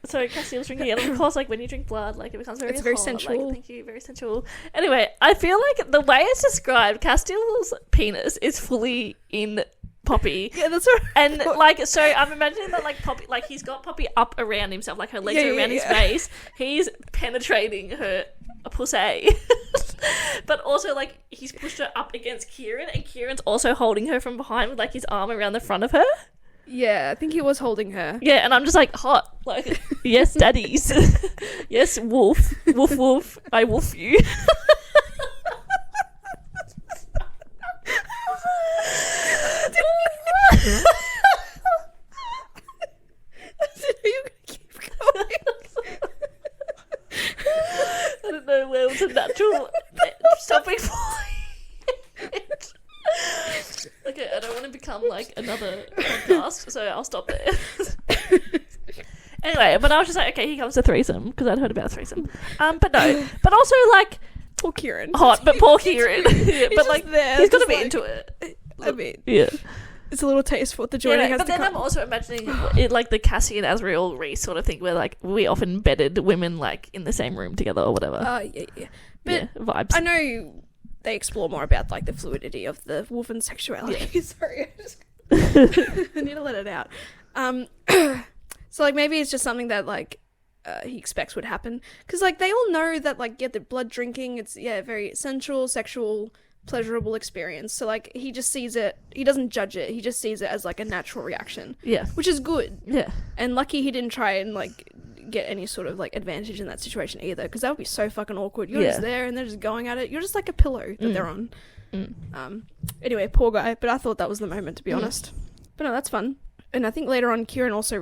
so Castile's drinking it, and of course, like when you drink blood, like it becomes very hot, sensual. Like, thank you, very sensual. Anyway, I feel like the way it's described, Castile's penis is fully in Poppy. Yeah, that's right. And like, so I'm imagining that like Poppy, like he's got Poppy up around himself, like her legs are around his waist. He's penetrating her pussy. But also like he's pushed her up against Kieran, and Kieran's also holding her from behind with like his arm around the front of her. Yeah, I think he was holding her. Yeah, and I'm just like, hot. Like, yes, daddies. Yes, wolf. Woof, woof. I wolf you. You keep going. I don't know where was a natural stopping point. Okay, I don't want to become like another podcast, so I'll stop there. Anyway, but I was just like, okay, he comes to threesome because I'd heard about a threesome. But no, but also like poor Kieran, hot, but poor Kieran. Yeah, but like there, he's got to be into it. I mean, yeah. It's a little taste for what the joining has but to then come. I'm also imagining it like the Cassie and Azrael Reese sort of thing, where like we often bedded women like in the same room together or whatever. Yeah. But vibes. I know they explore more about like the fluidity of the woman's sexuality. Yeah. Sorry, I need to let it out. So like maybe it's just something that like he expects would happen, because like they all know that like the blood drinking, it's very sensual, sexual, pleasurable experience. So like he just sees it, he doesn't judge it, he just sees it as like a natural reaction, which is good. And lucky he didn't try and like get any sort of like advantage in that situation either, because that would be so fucking awkward. You're just there and they're just going at it, you're just like a pillow that they're on. Anyway, poor guy, but I thought that was the moment, to be honest. But no, that's fun. And I think later on Kieran also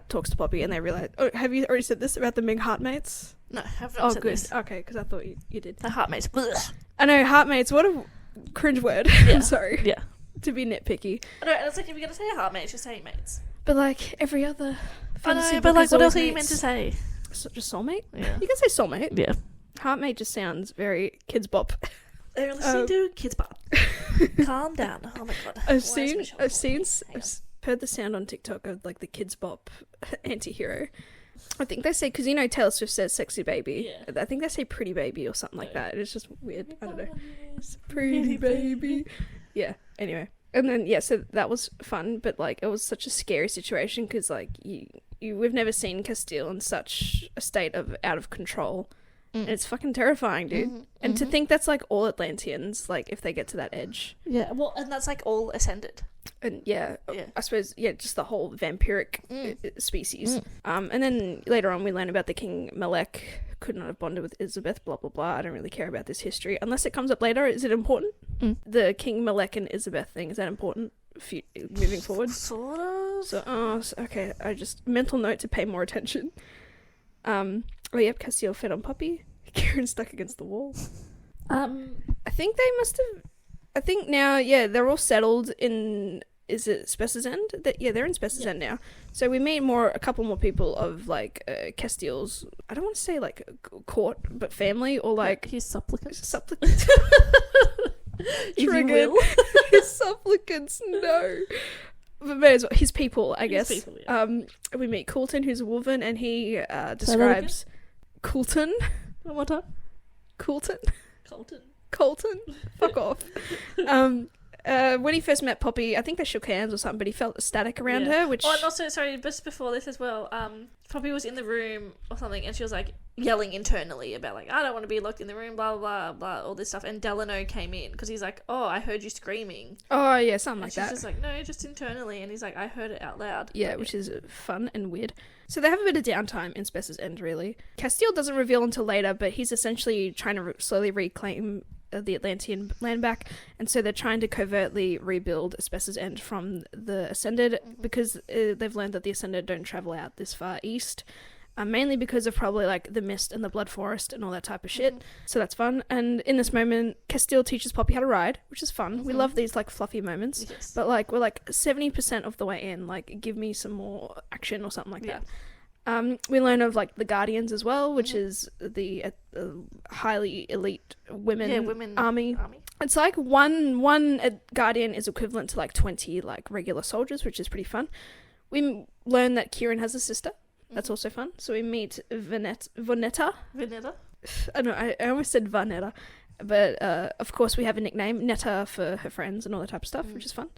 talks to Poppy, and they realize, oh, have you already said this about them being heartmates? No, I have not said good. this. Okay, because I thought you did. The heartmates. Blech. I know, heartmates, what a cringe word. I'm sorry. Yeah. To be nitpicky. I know, and it's like, if you're going to say heartmates, just say mates. But like every other fantasy book but like, is what always else are you mates. meant to say? Just soulmate? Yeah. You can say soulmate. Yeah. Heartmate just sounds very kids bop. They're listening to Kids Pop. Calm down. Oh my god. I've heard the sound on TikTok of like the Kids Bop anti-hero. I think they say, because you know Taylor Swift says sexy baby. Yeah. I think they say pretty baby or something like that. It's just weird. I don't know. It's pretty baby. Yeah. Anyway. And then so that was fun, but like it was such a scary situation, because like we've never seen Castile in such a state of out of control. And it's fucking terrifying, dude. And to think that's like all Atlanteans, like if they get to that edge. Yeah, well, and that's like all ascended. And I suppose just the whole vampiric species. And then later on we learn about the King Malek could not have bonded with Elizabeth, blah blah blah. I don't really care about this history unless it comes up later. Is it important? The King Malek and Elizabeth thing, is that important moving forward? Sort of. So okay, I just mental note to pay more attention. Castile fed on Poppy. Kieran stuck against the wall. I think they must have. I think now, they're all settled in. Is it Spess's End? They're in Spess's End now. So we meet a couple more people of like Castile's. I don't want to say like court, but family, or like his supplicants. Supplicants. Triggered. His supplicants. No. But may as well, his people, I guess. His people, yeah. We meet Coulton, who's a wolven, and he describes Coulton. One more time. Coulton. Colton. Fuck off. When he first met Poppy, I think they shook hands or something, but he felt a static around her, which... Oh, and also, sorry, just before this as well, Poppy was in the room or something, and she was, like, yelling internally about, like, I don't want to be locked in the room, blah, blah, blah, all this stuff, and Delano came in, because he's like, oh, I heard you screaming. Oh, yeah, something like she's that. She's just like, no, just internally, and he's like, I heard it out loud. Yeah, which is fun and weird. So they have a bit of downtime in Spess's End, really. Castile doesn't reveal until later, but he's essentially trying to slowly reclaim the Atlantean land back, and so they're trying to covertly rebuild Spess's End from the Ascended, because they've learned that the Ascended don't travel out this far east, mainly because of probably like the mist and the blood forest and all that type of shit. So that's fun. And in this moment, Castile teaches Poppy how to ride, which is fun. We love these like fluffy moments. Yes. But like we're like 70% of the way in, like give me some more action or something like that. We learn of like the Guardians as well, which is the highly elite women army. It's like one Guardian is equivalent to like 20 like regular soldiers, which is pretty fun. We learn that Kieran has a sister. That's also fun. So we meet Vonetta. I know, I almost said Vanetta. But of course we have a nickname, Netta, for her friends and all that type of stuff, which is fun.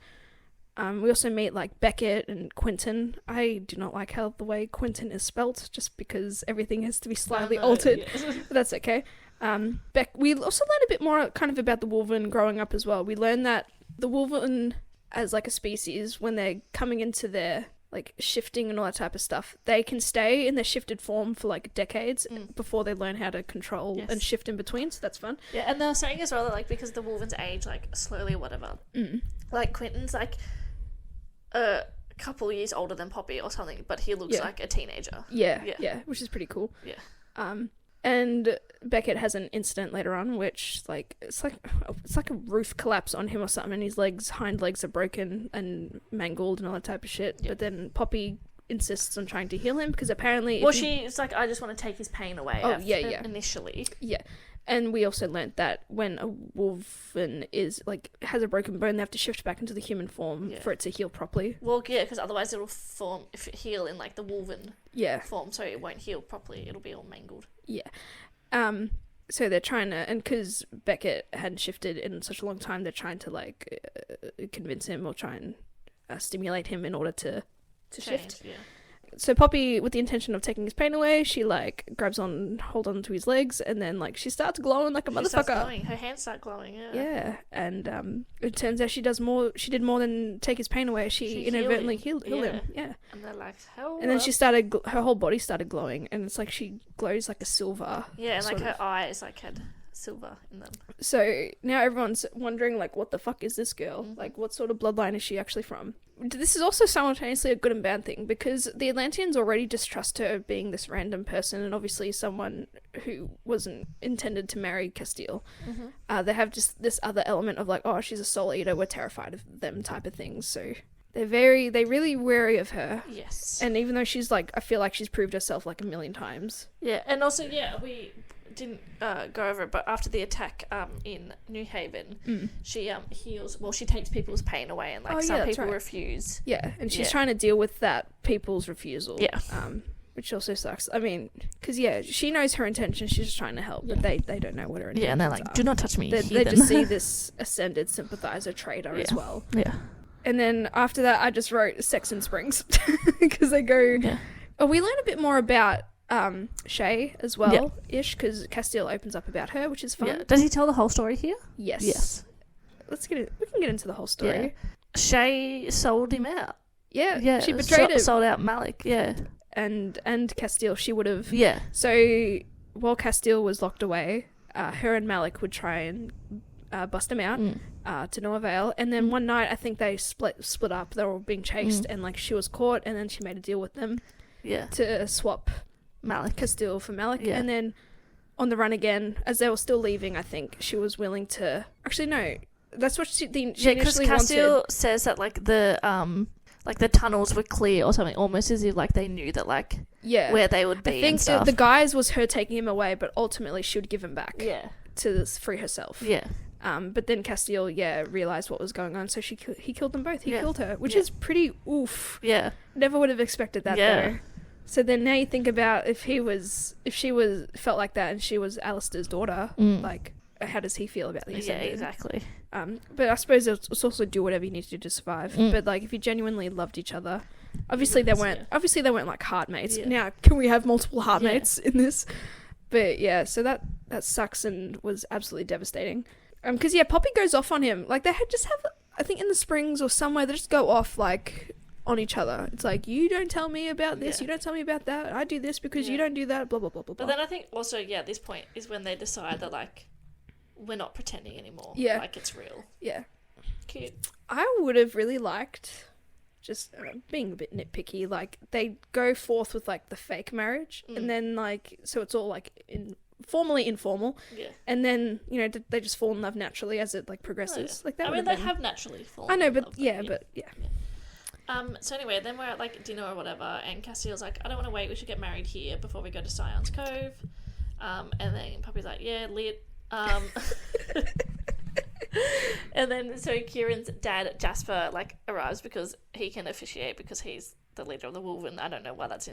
We also meet like Beckett and Quentin. I do not like how the way Quentin is spelt, just because everything has to be slightly altered. But that's okay. We also learn a bit more kind of about the Wolven growing up as well. We learn that the Wolven as like a species, when they're coming into their like shifting and all that type of stuff, they can stay in their shifted form for like decades before they learn how to control and shift in between, so that's fun. Yeah, and they're saying as well that like because the Wolvens age like slowly or whatever, like Quentin's like a couple years older than Poppy or something, but he looks like a teenager. Yeah, which is pretty cool. And Beckett has an incident later on, which like it's like a roof collapse on him or something, and his hind legs are broken and mangled and all that type of shit. But then Poppy insists on trying to heal him, because apparently she's like, I just want to take his pain away. Initially. And we also learnt that when a wolven has a broken bone, they have to shift back into the human form for it to heal properly. Well, yeah, because otherwise it'll heal in like the wolven form, so it won't heal properly. It'll be all mangled. So they're trying to, and because Beckett hadn't shifted in such a long time, they're trying to like convince him or try and stimulate him in order to shift. Yeah. So Poppy, with the intention of taking his pain away, she like hold on to his legs, and then like she starts glowing like a She starts motherfucker. glowing. Her hands start glowing. Yeah. Yeah, and it turns out she did more than take his pain away. She inadvertently healed him. Yeah. And they're like, hell. And then she her whole body started glowing, and it's like she glows like a silver. Yeah, and like her eyes like had silver in them. So now everyone's wondering like, what the fuck is this girl? Mm-hmm. Like, what sort of bloodline is she actually from? This is also simultaneously a good and bad thing, because the Atlanteans already distrust her being this random person, and obviously someone who wasn't intended to marry Castile. Mm-hmm. They have just this other element of like, oh, she's a soul eater, we're terrified of them type of things. So they're really wary of her. Yes. And even though she's like, I feel like she's proved herself like a million times. Yeah, and also, we didn't go over it, but after the attack in New Haven, she heals. Well, she takes people's pain away, and like some people refuse. Yeah, and she's trying to deal with that people's refusal. Yeah. Which also sucks. I mean, because she knows her intention. She's just trying to help, but they don't know what her intentions are. Yeah, and they're like, do not touch me. They just see this ascended sympathizer traitor as well. Yeah. And then after that, I just wrote Sex in Springs because they go. Yeah. Oh, we learn a bit more about Shay as well, ish, because Castile opens up about her, which is fun. Yeah. Does he tell the whole story here? Yes. We can get into the whole story. Yeah. Shay sold him out. Yeah. She betrayed him. Sold out Malik. Yeah. And Castile, she would have. Yeah. So while Castile was locked away, her and Malik would try and bust him out. To no avail. And then one night, I think they split up. They were all being chased, and like she was caught, and then she made a deal with them. Yeah. To swap Castile for Malik. Yeah. And then on the run again, as they were still leaving, I think she was willing to. Actually, no. That's what she initially Castile wanted. says that like the tunnels were clear or something, almost as if like they knew that like where they would be. I think and stuff. the guise was her taking him away, but ultimately she would give him back. Yeah. To free herself. Yeah. But then Castile, realised what was going on, so he killed them both. He killed her, which Yeah. is pretty oof. Yeah. Never would have expected that though. So then now you think about if she felt like that and she was Alistair's daughter, like how does he feel about the Ascended? Yeah, exactly. But I suppose it's also do whatever you need to do to survive. But like if you genuinely loved each other, obviously they weren't like heartmates. Yeah. Now can we have multiple heartmates in this? But yeah, so that sucks and was absolutely devastating. Because Poppy goes off on him. Like they have I think in the Springs or somewhere, they just go off like on each other. It's like, you don't tell me about this, you don't tell me about that, I do this because you don't do that, blah blah blah blah blah. But then I think also at this point is when they decide that like we're not pretending anymore. Yeah. Like it's real. Yeah. Cute. I would have really liked, just being a bit nitpicky, like they go forth with like the fake marriage and then like, so it's all like formally informal. Yeah. And then, they just fall in love naturally as it like progresses. Like that. I mean, they have naturally fallen. I know, in but love, yeah. So anyway, then we're at like dinner or whatever, and Castile's like, I don't want to wait, we should get married here before we go to Scion's Cove. And then Poppy's like, yeah, lit. And then so Kieran's dad Jasper like arrives because he can officiate because he's the leader of the Wolven. I don't know why that's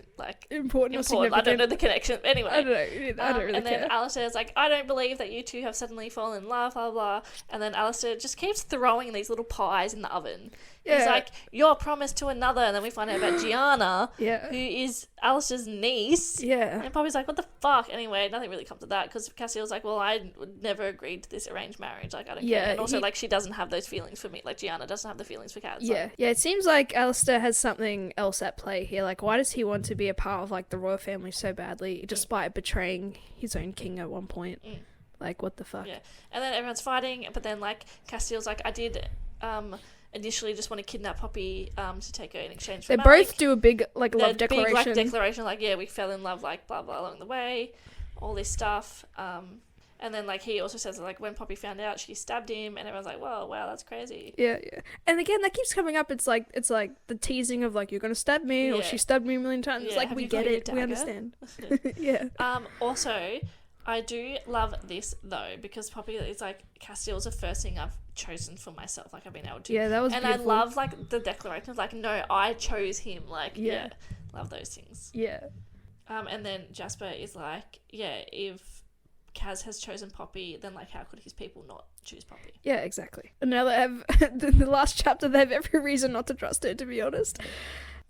important or significant. I don't know the connection. Anyway, I don't know. I don't really and then care. Alistair's like, I don't believe that you two have suddenly fallen in love, blah, blah, blah. And then Alistair just keeps throwing these little pies in the oven. He's like, you're promised to another. And then we find out about Gianna, who is Alistair's niece. Yeah. And Poppy's like, what the fuck? Anyway, nothing really comes of that because Castile's like, well, I would never agreed to this arranged marriage. Like, I don't care. And also, like, she doesn't have those feelings for me. Like, Gianna doesn't have the feelings for Kaz. Yeah. Like, It seems like Alistair has something else at play here. Like, why does he want to be a part of, like, the royal family so badly, despite betraying his own king at one point? Like, what the fuck? Yeah. And then everyone's fighting, but then, like, Castile's like, I did, initially just want to kidnap Poppy to take her in exchange for They Malik. both do a big like love declaration. Big like declaration, like we fell in love, like blah blah along the way, all this stuff. And then like he also says that, like when Poppy found out, she stabbed him, and everyone's like, "Whoa, wow, that's crazy." Yeah. And again, that keeps coming up. It's like the teasing of like, you're gonna stab me, or she stabbed me a million times. It's like, we get it, we understand. Yeah. Also, I do love this though, because Poppy is like, Castile's the first thing I've chosen for myself, like I've been able to. Yeah, that was and beautiful. I love like the declaration of like, no, I chose him. Like, love those things. Yeah. And then Jasper is like, if Kaz has chosen Poppy, then like how could his people not choose Poppy? Yeah, exactly. And now they have the last chapter, they have every reason not to trust her, to be honest.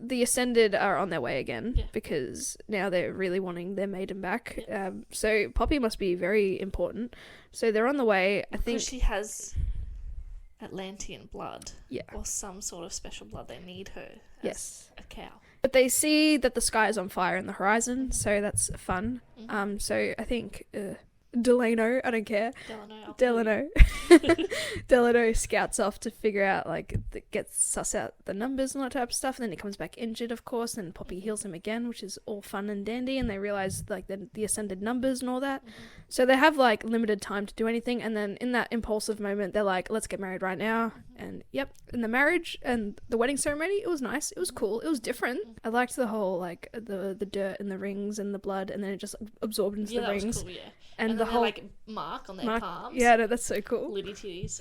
the Ascended are on their way again Yeah. because now they're really wanting their Maiden back. So Poppy must be very important. So they're on the way. I think Because she has Atlantean blood. Yeah. Or some sort of special blood. They need her as yes. a cow. But they see that the sky is on fire in the horizon, so that's fun. So I think Delano, I don't care. Delano. Delano scouts off to figure out, like, gets suss out the numbers and all that type of stuff, and then he comes back injured, of course, and Poppy heals him again, which is all fun and dandy, and they realise, like, the ascended numbers and all that. So they have, like, limited time to do anything, and then in that impulsive moment, they're like, let's get married right now. And, yep, in the marriage and the wedding ceremony, it was nice. It was cool. It was different. I liked the whole, like, the dirt and the rings and the blood, and then it just absorbed into the rings. Was cool, yeah. And the the whole like mark on their palms. Yeah, no, that's so cool. Liddy titties.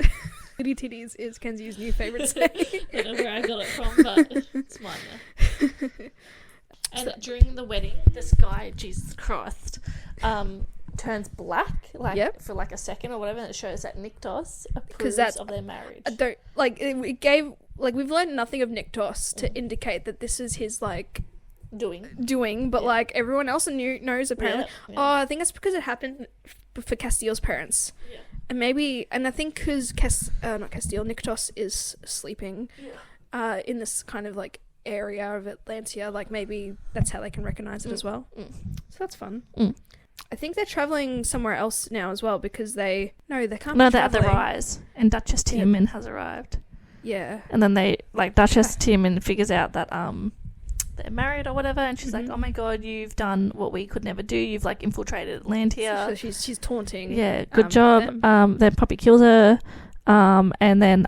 Liddy titties is Kenzie's new favourite saying. I don't know where I got it from, but it's mine now. And during the wedding, the sky, Jesus Christ, turns black, like for like a second or whatever, and it shows that Niktos approves of their marriage. I don't like it gave like we've learned nothing of Niktos to indicate that this is his like doing, but like everyone else knows apparently. Oh, I think that's because it happened for Castiel's parents. Yeah. And maybe, and I think because not Castiel, Niktos is sleeping in this kind of like area of Atlantia, like maybe that's how they can recognize it as well. So that's fun. I think they're traveling somewhere else now as well because they can't. No, they're at the Rise, and Duchess Tiamin has arrived. Yeah, and then Duchess Tiamin figures out that they're married or whatever, and she's like, oh my god, you've done what we could never do, you've like infiltrated Atlantia. So she's taunting. Yeah, good job. Then Poppy kills her, and then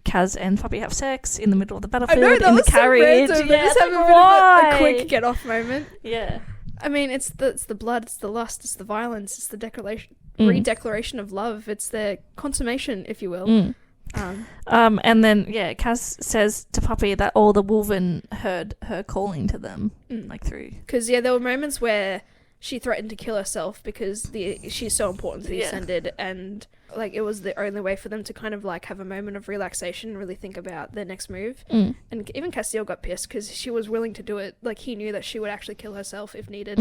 Kaz and Poppy have sex in the middle of the battlefield in the carriage. So yeah, just have a quick get off moment. Yeah, I mean, it's the blood, it's the lust, it's the violence, it's the redeclaration of love, it's the consummation, if you will. And then Kaz says to Poppy that all the Wolven heard her calling to them, like through. Because there were moments where she threatened to kill herself because she's so important to the Ascended, and like it was the only way for them to kind of like have a moment of relaxation and really think about their next move. And even Castiel got pissed because she was willing to do it. Like he knew that she would actually kill herself if needed.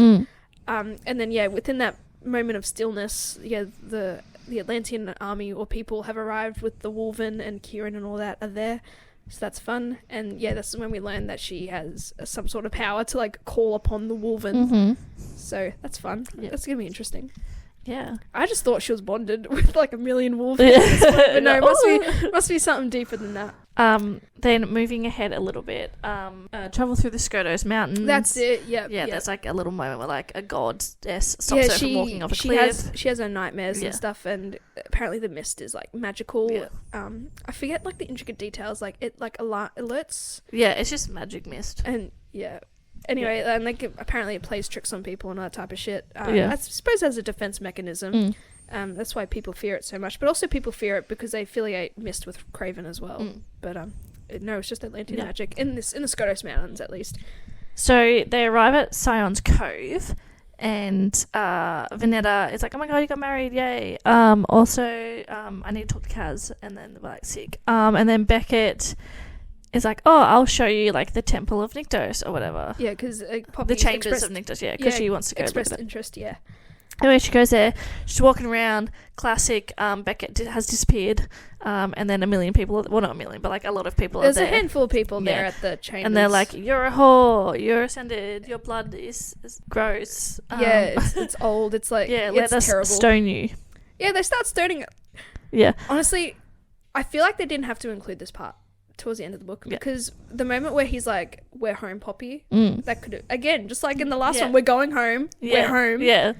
And then within that moment of stillness, the Atlantean army or people have arrived with the Wolven, and Kieran and all that are there. So that's fun. And that's when we learn that she has some sort of power to like call upon the Wolven. So that's fun. That's going to be interesting. Yeah. I just thought she was bonded with like a million Wolven. But no, it must be something deeper than that. Then moving ahead a little bit, travel through the Skotos Mountains. That's it. Yeah. There's like a little moment where like a goddess stops her from walking off a cliff. She has her nightmares and stuff, and apparently the mist is like magical. I forget like the intricate details. Like it like alerts. Yeah, it's just magic mist. And anyway, and like apparently it plays tricks on people and all that type of shit. I suppose as a defense mechanism. That's why people fear it so much, but also people fear it because they affiliate mist with Craven as well. But no, it's just Atlantean magic in the Skotos Mountains at least. So they arrive at Sion's Cove, and Venetta is like, "Oh my god, you got married! Yay!" Also, I need to talk to Kaz, and then they're like sick. And then Beckett is like, "Oh, I'll show you like the Temple of Niktos or whatever." Yeah, because the chambers of Niktos. Yeah, because she wants to go. Expressed interest. Yeah. Anyway, she goes there. She's walking around. Classic. Beckett has disappeared. And then a million people. Well, not a million, but like a lot of people There's are there. There's a handful of people there at the chambers. And they're like, "You're a whore. You're ascended. Your blood is gross." It's old. It's like let us terrible. Stone you. Yeah, they start stoning. Yeah. Honestly, I feel like they didn't have to include this part towards the end of the book because the moment where he's like, "We're home, Poppy," that could again, just like in the last one, we're going home. We're home. Yeah.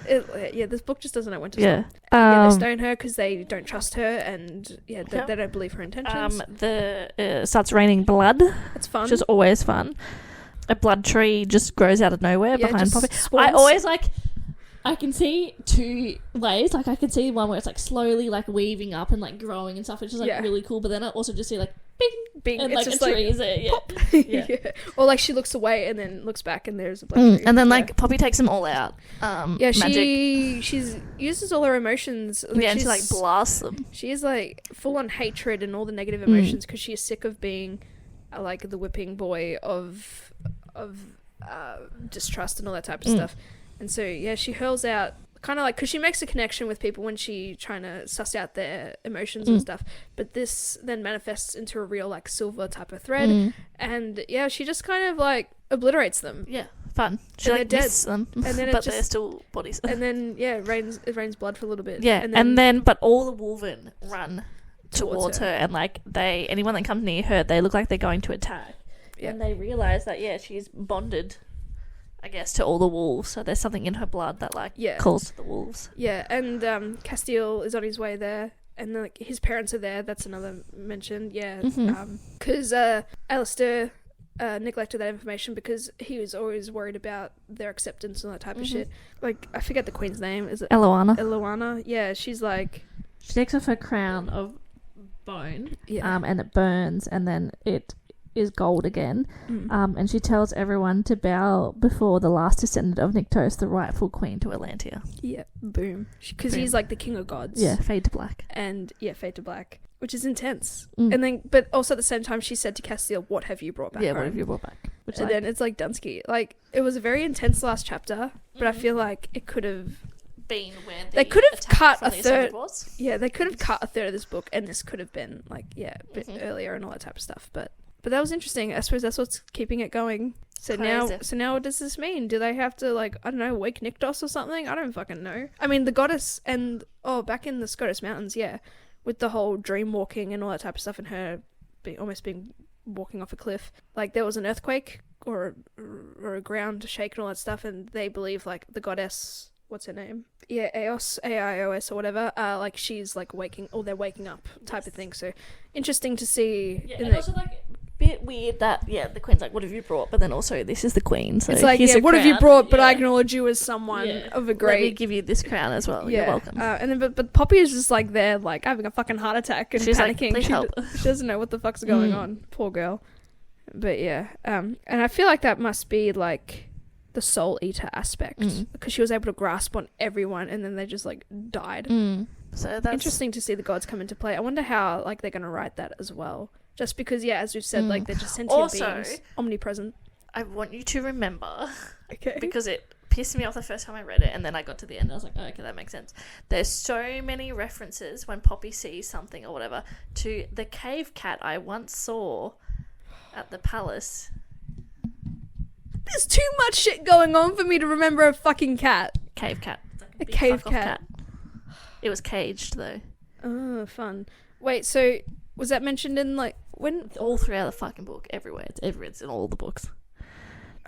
This book just doesn't know when to stop. They stone her because they don't trust her, and they don't believe her intentions. Starts raining blood. That's fun. Which is always fun. A blood tree just grows out of nowhere behind Poppy. Spawns. I always I can see two ways. Like I can see one where it's like slowly like weaving up and like growing and stuff, which is like really cool. But then I also just see like bing, and it's like just a tree is there. Yeah. Or like she looks away and then looks back and there's a blood tree. And then like Poppy takes them all out. She uses all her emotions. And she like blasts them. She is like full on hatred and all the negative emotions because she is sick of being like the whipping boy of distrust and all that type of stuff. And so yeah, she hurls out kind of like, because she makes a connection with people when she trying to suss out their emotions and stuff, but this then manifests into a real like silver type of thread, and yeah, she just kind of like obliterates them. Yeah, fun. She and like misses them, and then but they're still bodies. And then yeah, it rains blood for a little bit. Yeah, and then but all the Wolven run towards her, and like anyone that comes near her, they look like they're going to attack. Yeah. And they realise that she's bonded, I guess, to all the wolves, so there's something in her blood that calls to the wolves. Yeah, and Castile is on his way there, and like his parents are there. That's another mention. Yeah, because Alistair neglected that information because he was always worried about their acceptance and that type of shit. Like, I forget the queen's name. Is it Eloana? Yeah, she's like, she takes off her crown of bone, and it burns, and then it is gold again, and she tells everyone to bow before the last descendant of Nyktos, the rightful queen to Atlantia. Yeah, boom. Because he's like the king of gods. Yeah, fade to black. And fade to black, which is intense. And then, but also at the same time, she said to Castile, "What have you brought back?" Yeah, home? What have you brought back? Which and then it's like Dunsky. Like, it was a very intense last chapter, but I feel like it could have been where they could have cut a third. Yeah, they could have cut a third of this book, and this could have been like a bit earlier and all that type of stuff, but that was interesting. I suppose that's what's keeping it going. So now what does this mean? Do they have to, like, I don't know, wake Nyktos or something? I don't fucking know. I mean, the goddess and back in the Scottish Mountains, with the whole dream walking and all that type of stuff, and her almost being walking off a cliff, like, there was an earthquake or a ground shake and all that stuff, and they believe, like, the goddess, what's her name? Yeah, Aos, A-I-O-S or whatever, like, she's like waking, or they're waking up type of thing. So interesting to see. Yeah, and also like bit weird that the queen's like, what have you brought? But then also this is the queen, so it's like, what have you brought? But I acknowledge you as someone of a great. Let me give you this crown as well. You're welcome. And then but Poppy is just like there, like having a fucking heart attack and she's panicking. Like, she doesn't know what the fuck's going on. Poor girl. But and I feel like that must be like the soul eater aspect, because she was able to grasp on everyone and then they just like died. So that's interesting to see the gods come into play. I wonder how like they're gonna write that as well. Just because, as we've said, like, they're just sentient beings, omnipresent. I want you to remember, because it pissed me off the first time I read it, and then I got to the end, and I was like, oh, okay, that makes sense. There's so many references when Poppy sees something or whatever to the cave cat I once saw at the palace. There's too much shit going on for me to remember a fucking cat. Cave cat. A cave cat. It was caged, though. Oh, fun. Wait, so was that mentioned in, like, when? All throughout the fucking book, everywhere. It's in all the books.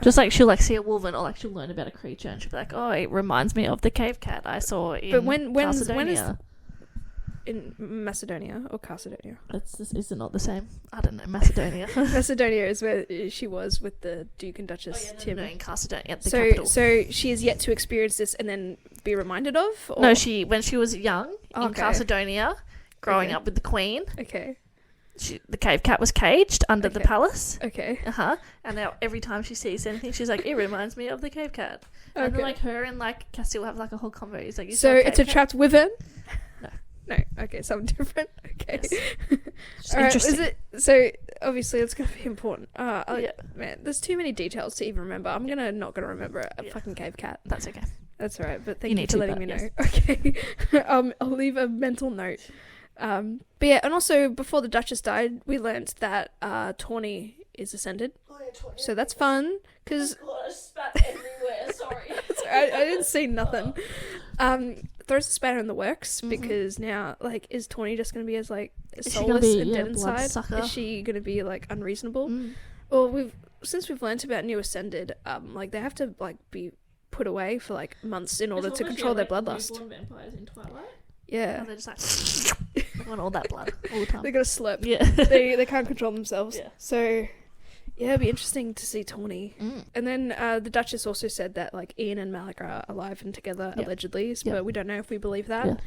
Just like she'll like see a wolven, or like she'll learn about a creature and she'll be like, oh, it reminds me of the cave cat I saw in Macedonia. When is in Macedonia or Carcedonia? Is it not the same? I don't know. Macedonia. Macedonia is where she was with the Duke and Duchess Tim. No, in Carcedonia, at the capital. So she is yet to experience this and then be reminded of? Or? No, when she was young in Carcedonia, growing up with the Queen. Okay. The cave cat was caged under the palace. Okay. And now every time she sees anything, she's like, it reminds me of the cave cat. Okay. And then like her and like Castile have like a whole convo. It's like, so it's a trapped wyvern? No. Okay, something different. Okay. Yes. All right. Is it? So obviously it's going to be important. Man, there's too many details to even remember. I'm not gonna remember a fucking cave cat. That's okay. That's all right. But thank you for letting me know. Okay. I'll leave a mental note. But and also before the Duchess died, we learnt that Tawny is ascended. Oh, yeah, Tawny. So that's fun because I spat everywhere. Sorry, I didn't see nothing. Throws a spanner in the works because now, like, is Tawny just going to be as like soulless and dead inside? Is she going to be like unreasonable? Well, since we've learnt about new ascended, like they have to like be put away for like months in order to control their bloodlust. Newborn vampires in Twilight. Yeah. And they're just like, they want all that blood all the time. They gotta slurp. Yeah. they can't control themselves. Yeah. So, yeah, it'd be interesting to see Tawny. And then the Duchess also said that like Ian and Malik are alive and together allegedly, but we don't know if we believe that.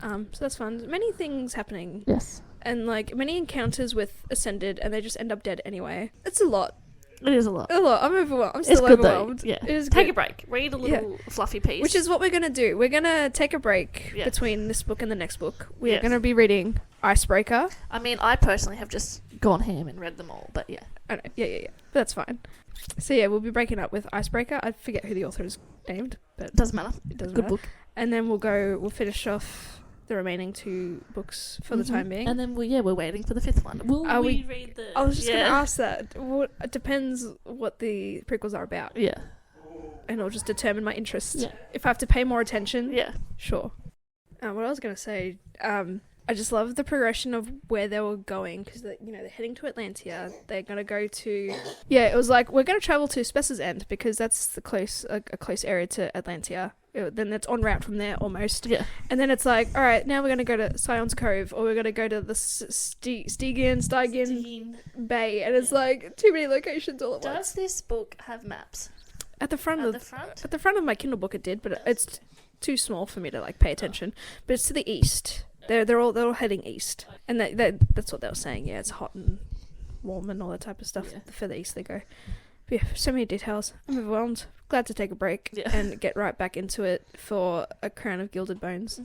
Yeah. So that's fun. Many things happening. Yes. And like many encounters with Ascended, and they just end up dead anyway. It's a lot. It is a lot. I'm overwhelmed. I'm still overwhelmed. Though. Yeah. It is Take a break. Read a little fluffy piece. Which is what we're going to do. We're going to take a break between this book and the next book. We're going to be reading Icebreaker. I mean, I personally have just gone ham and read them all, but yeah. I know. Yeah. But that's fine. So yeah, we'll be breaking up with Icebreaker. I forget who the author is named, but Doesn't matter. it doesn't Good matter. book. And then we'll finish off the remaining 2 books for the time being. And then we're waiting for the 5th one. Will we read the... I was just going to ask that. It depends what the prequels are about. Yeah. And it'll just determine my interest. Yeah. If I have to pay more attention, Yeah. sure. What I was going to say, I just love the progression of where they were going, because they're heading to Atlantia. They're going to go to... Yeah, it was like, we're going to travel to Spess's End, because that's a close area to Atlantia. Then it's en route from there, almost. Yeah. And then it's like, all right, now we're going to go to Sion's Cove, or we're going to go to the Stygian Bay, and it's like, too many locations all at once. Does this book have maps? At the front At the front of my Kindle book it did, but it's too small for me to like pay attention. But it's to the east. They're all heading east, and that's what they were saying. Yeah, it's hot and warm and all that type of stuff. Yeah. The further east they go. But yeah, so many details. I'm overwhelmed. Glad to take a break and get right back into it for A Crown of Gilded Bones.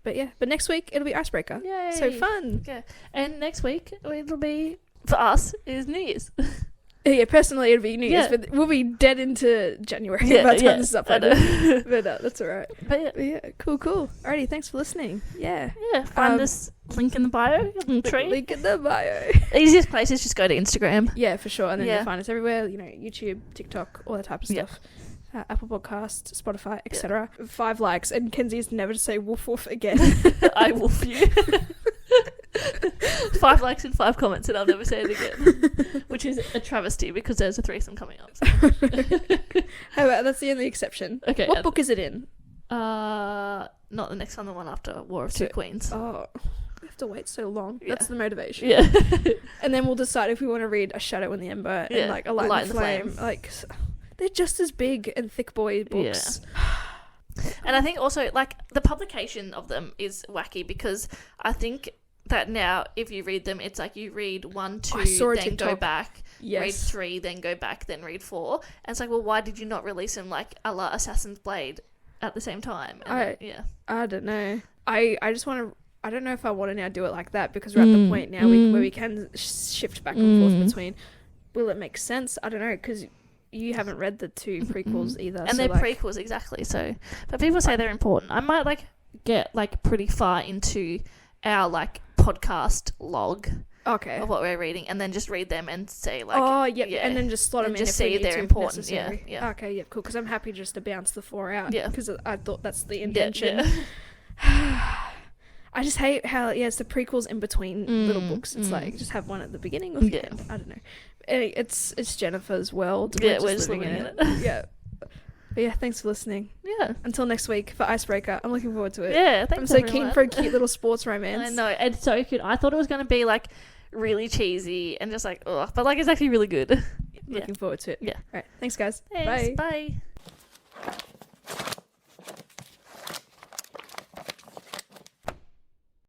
But yeah, but next week it'll be Icebreaker. Yay. So fun. Yeah. And next week it'll be, for us, is New Year's. Yeah, personally it'll be New Year's, Yeah. but we'll be dead into January by the time this is up. But that's alright. But Yeah, cool. Alrighty, thanks for listening. Yeah. find us, link in the bio, tree. Link in the bio. Easiest place is just go to Instagram. Yeah, for sure. And then Yeah. you'll find us everywhere, YouTube, TikTok, all that type of Yeah. stuff. Apple Podcasts, Spotify, etc. 5 likes, and Kenzie's never to say woof woof again. I wolf you. 5 likes and 5 comments, and I'll never say it again. Which is a travesty because there's a threesome coming up. So. How about that's the only exception? Okay. What book is it in? Not the next one, the one after War of Two Queens. Oh, we have to wait so long. Yeah. That's the motivation. Yeah. And then we'll decide if we want to read A Shadow in the Ember and like A Light in the Flame. Like, they're just as big and thick boy books. Yeah. And I think also, like, the publication of them is wacky because I think that now if you read them, it's like you read 1, 2, then go back, read 3, then go back, then read 4. And it's like, well, why did you not release them like a la Assassin's Blade at the same time? And I don't know. I just want to... I don't know if I want to now do it like that because we're at the point now where we can shift back and forth between... Will it make sense? I don't know, because... You haven't read the 2 prequels either. And they're prequels, exactly. So, but people say they're important. I might, get, pretty far into our, podcast log of what we're reading and then just read them and say, and then just slot them in just if see we need they're to, important. necessary. Yeah. Okay, yeah, cool. Because I'm happy just to bounce the 4 out. Yeah. Because I thought that's the intention. Yeah. I just hate how, it's the prequels in between little books. It's like, just have one at the beginning or the end. I don't know. It's Jennifer's world. We're just living in it. Yeah. But yeah, thanks for listening. Yeah. Until next week for Icebreaker. I'm looking forward to it. Yeah, thanks I'm so keen for a cute little sports romance. I know, it's so cute. I thought it was going to be, really cheesy and just ugh. But, it's actually really good. Looking forward to it. Yeah. All right. Thanks, guys. Thanks. Bye. Bye.